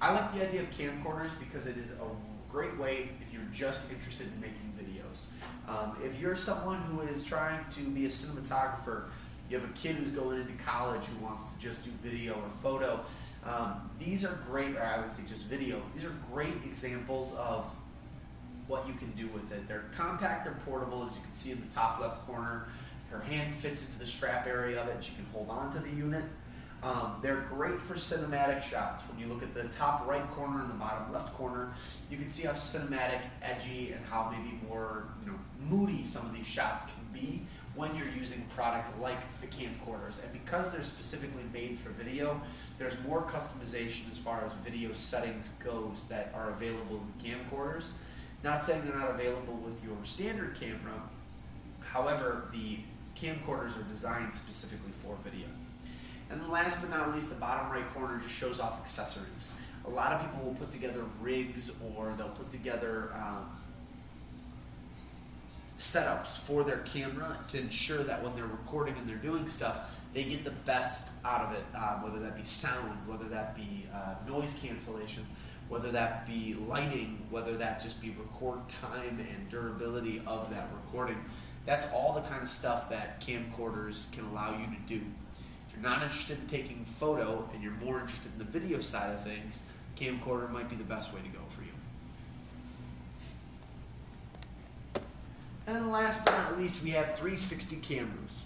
I like the idea of camcorders because it is a great way if you're just interested in making videos. If you're someone who is trying to be a cinematographer, you have a kid who's going into college who wants to just do video or photo, these are great, or I would say just video, these are great examples of what you can do with it. They're compact, they're portable, as you can see in the top left corner. Her hand fits into the strap area of it, she can hold on to the unit. They're great for cinematic shots. When you look at the top right corner and the bottom left corner, you can see how cinematic, edgy, and how maybe more moody some of these shots can be when you're using a product like the camcorders. And because they're specifically made for video, there's more customization as far as video settings goes that are available in camcorders. Not saying they're not available with your standard camera, however, the camcorders are designed specifically for video. And then last but not least, the bottom right corner just shows off accessories. A lot of people will put together rigs, or they'll put together setups for their camera to ensure that when they're recording and they're doing stuff, they get the best out of it, whether that be sound, whether that be noise cancellation, whether that be lighting, whether that just be record time and durability of that recording. That's all the kind of stuff that camcorders can allow you to do. If you're not interested in taking photo and you're more interested in the video side of things, camcorder might be the best way to go for you. And then last but not least, we have 360 cameras.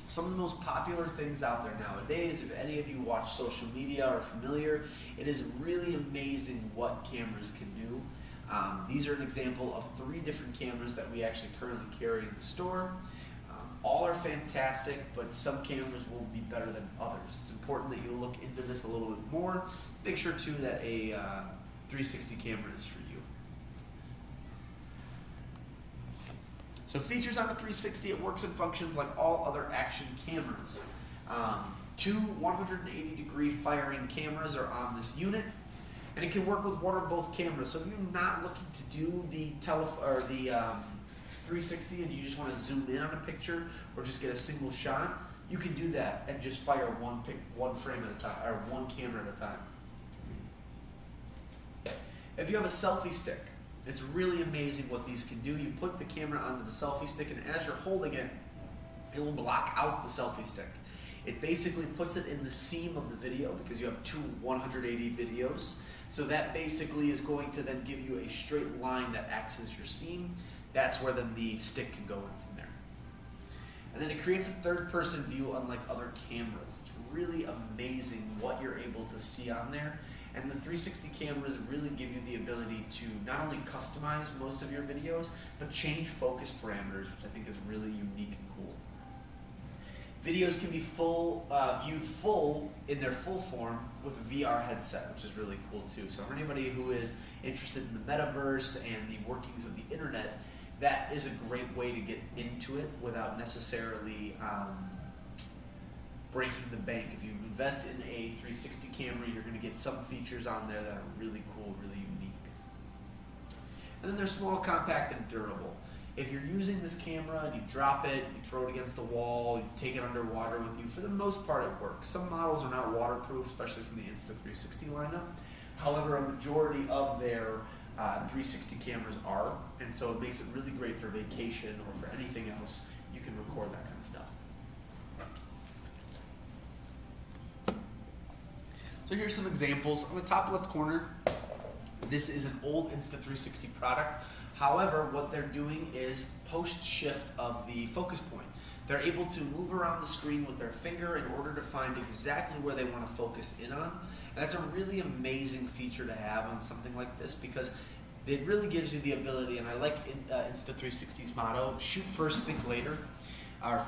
Some of the most popular things out there nowadays, if any of you watch social media or are familiar, it is really amazing what cameras can do. These are an example of 3 different cameras that we actually currently carry in the store. All are fantastic, but some cameras will be better than others. It's important that you look into this a little bit more. Make sure too that a 360 camera is for you. So features on the 360, it works and functions like all other action cameras. 2 180-degree firing cameras are on this unit, and it can work with one or both cameras. So if you're not looking to do the 360 and you just want to zoom in on a picture or just get a single shot, you can do that and just fire one frame at a time, or one camera at a time. If you have a selfie stick, it's really amazing what these can do. You put the camera onto the selfie stick, and as you're holding it, it will block out the selfie stick. It basically puts it in the seam of the video because you have 2 180 videos. So that basically is going to then give you a straight line that acts as your seam. That's where then the stick can go in from there. And then it creates a third-person view unlike other cameras. It's really amazing what you're able to see on there. And the 360 cameras really give you the ability to not only customize most of your videos, but change focus parameters, which I think is really unique and cool. Videos can be viewed full in their full form with a VR headset, which is really cool too. So for anybody who is interested in the metaverse and the workings of the internet, that is a great way to get into it without necessarily breaking the bank. If you invest in a 360 camera, you're going to get some features on there that are really cool, really unique. And then they're small, compact, and durable. If you're using this camera and you drop it, you throw it against the wall, you take it underwater with you, for the most part it works. Some models are not waterproof, especially from the Insta360 lineup. However, a majority of their 360 cameras are, and so it makes it really great for vacation or for anything else. You can record that kind of stuff. So here's some examples. On the top left corner, this is an old Insta360 product. However, what they're doing is post-shift of the focus point. They're able to move around the screen with their finger in order to find exactly where they want to focus in on. And that's a really amazing feature to have on something like this because it really gives you the ability, and I like Insta360's motto, shoot first, think later. Or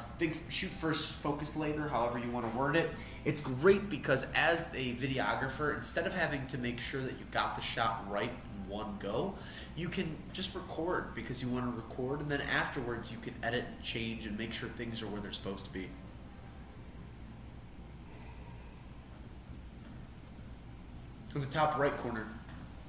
shoot first, focus later, however you want to word it. It's great because as a videographer, instead of having to make sure that you got the shot right in one go, you can just record because you want to record, and then afterwards you can edit and change and make sure things are where they're supposed to be. In the top right corner,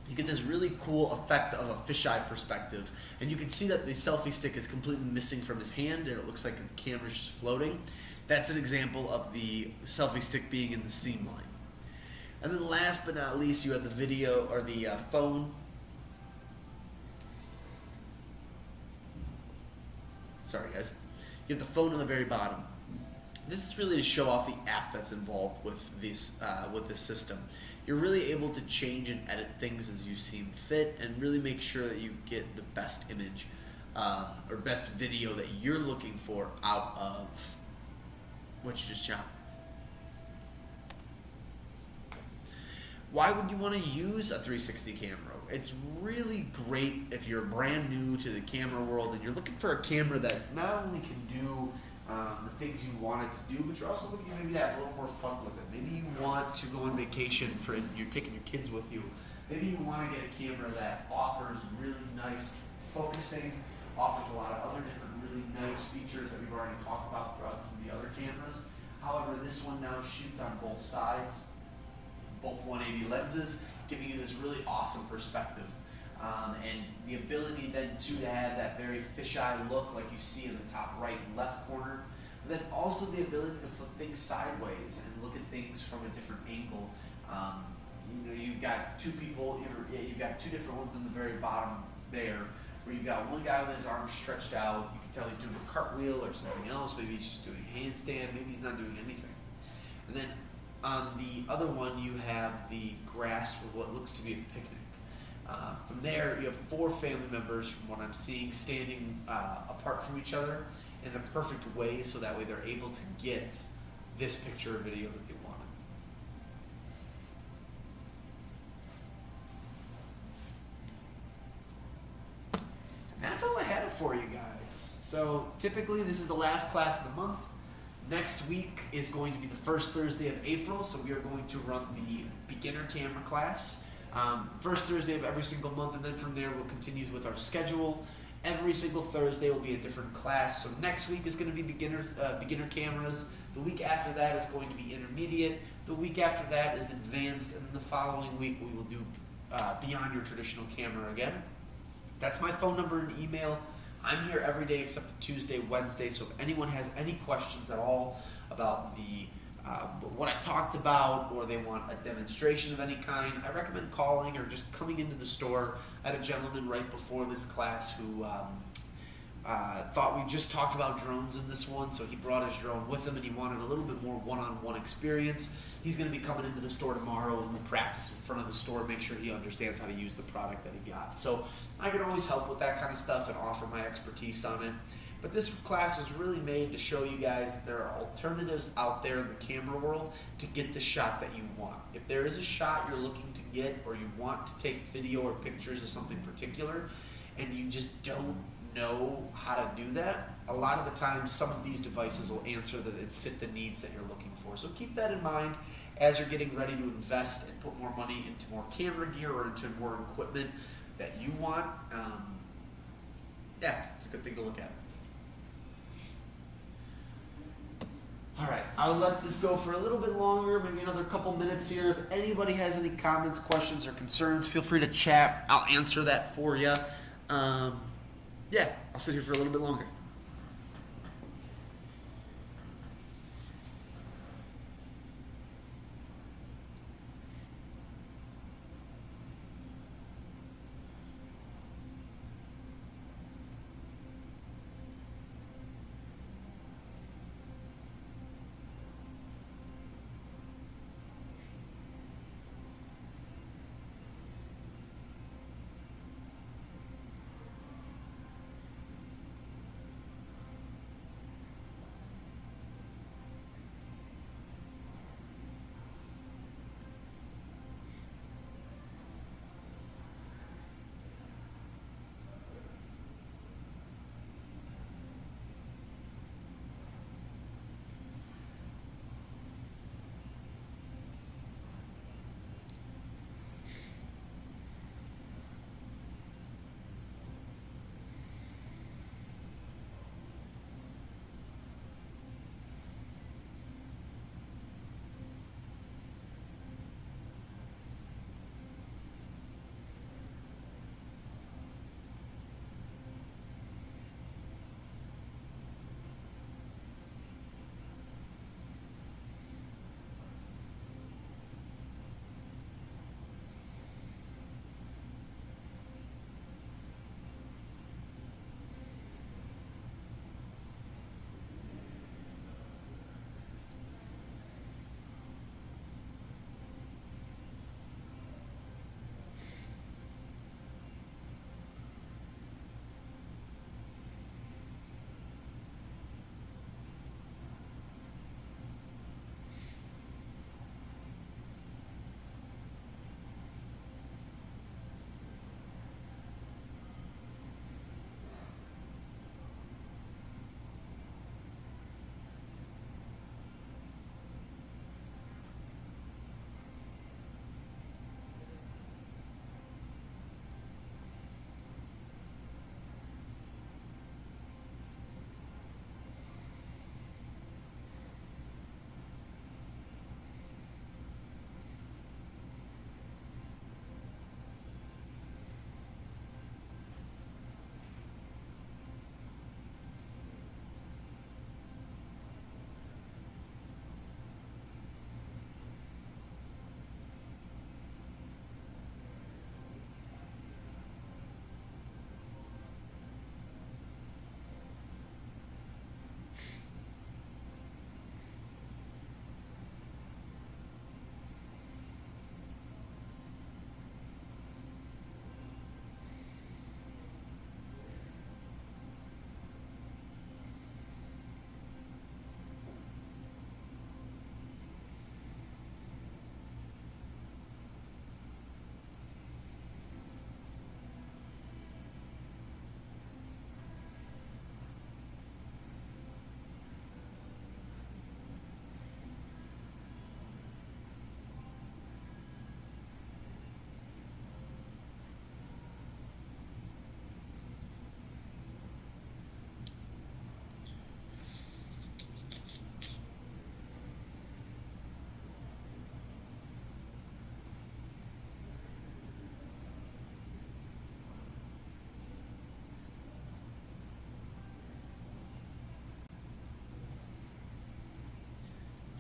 you get this really cool effect of a fisheye perspective, and you can see that the selfie stick is completely missing from his hand and it looks like the camera's just floating. That's an example of the selfie stick being in the seam line. And then last but not least, you have the video, or the phone. Sorry guys. You have the phone on the very bottom. This is really to show off the app that's involved with this system. You're really able to change and edit things as you seem fit and really make sure that you get the best image or best video that you're looking for out of what you just shot. Why would you want to use a 360 camera? It's really great if you're brand new to the camera world and you're looking for a camera that not only can do the things you want it to do, but you're also looking maybe to have a little more fun with it. Maybe you want to go on vacation, you're taking your kids with you. Maybe you want to get a camera that offers really nice focusing, offers a lot of other different really nice features that we've already talked about throughout some of the other cameras. However, this one now shoots on both sides, both 180 lenses, giving you this really awesome perspective. And the ability then to have that very fisheye look like you see in the top right and left corner, but then also the ability to flip things sideways and look at things from a different angle. You've got two people, you've got two different ones in the very bottom there, where you've got one guy with his arms stretched out. You can tell he's doing a cartwheel or something else. Maybe he's just doing a handstand. Maybe he's not doing anything. And then on the other one, you have the grasp of what looks to be a picnic. From there, you have 4 family members, from what I'm seeing, standing apart from each other in the perfect way, so that way they're able to get this picture or video that they wanted. And that's all I have for you guys. So typically this is the last class of the month. Next week is going to be the first Thursday of April, so we are going to run the beginner camera class. First Thursday of every single month, and then from there we'll continue with our schedule. Every single Thursday will be a different class. So next week is going to be beginner cameras. The week after that is going to be intermediate. The week after that is advanced, and then the following week we will do beyond your traditional camera again. That's my phone number and email. I'm here every day except for Tuesday, Wednesday. So if anyone has any questions at all about the what I talked about, or they want a demonstration of any kind, I recommend calling or just coming into the store. I had a gentleman right before this class who thought we just talked about drones in this one, so he brought his drone with him and he wanted a little bit more one-on-one experience. He's going to be coming into the store tomorrow, and we'll practice in front of the store, make sure he understands how to use the product that he got. So I can always help with that kind of stuff and offer my expertise on it. But this class is really made to show you guys that there are alternatives out there in the camera world to get the shot that you want. If there is a shot you're looking to get, or you want to take video or pictures of something particular, and you just don't know how to do that, a lot of the times some of these devices will answer that and fit the needs that you're looking for. So keep that in mind as you're getting ready to invest and put more money into more camera gear or into more equipment that you want. Yeah, it's a good thing to look at. Alright, I'll let this go for a little bit longer, maybe another couple minutes here. If anybody has any comments, questions, or concerns, feel free to chat. I'll answer that for you. Yeah, I'll sit here for a little bit longer.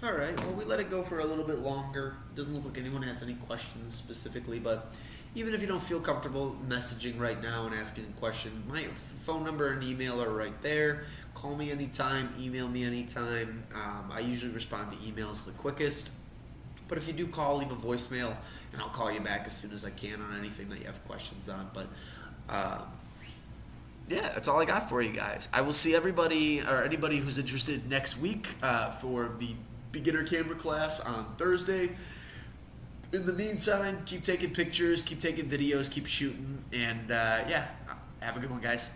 All right. Well, we let it go for a little bit longer. Doesn't look like anyone has any questions specifically, but even if you don't feel comfortable messaging right now and asking a question, my phone number and email are right there. Call me anytime, email me anytime. I usually respond to emails the quickest. But if you do call, leave a voicemail, and I'll call you back as soon as I can on anything that you have questions on. But yeah, that's all I got for you guys. I will see everybody or anybody who's interested next week for the beginner camera class on Thursday. In the meantime, keep taking pictures, keep taking videos, keep shooting, and yeah, have a good one, guys.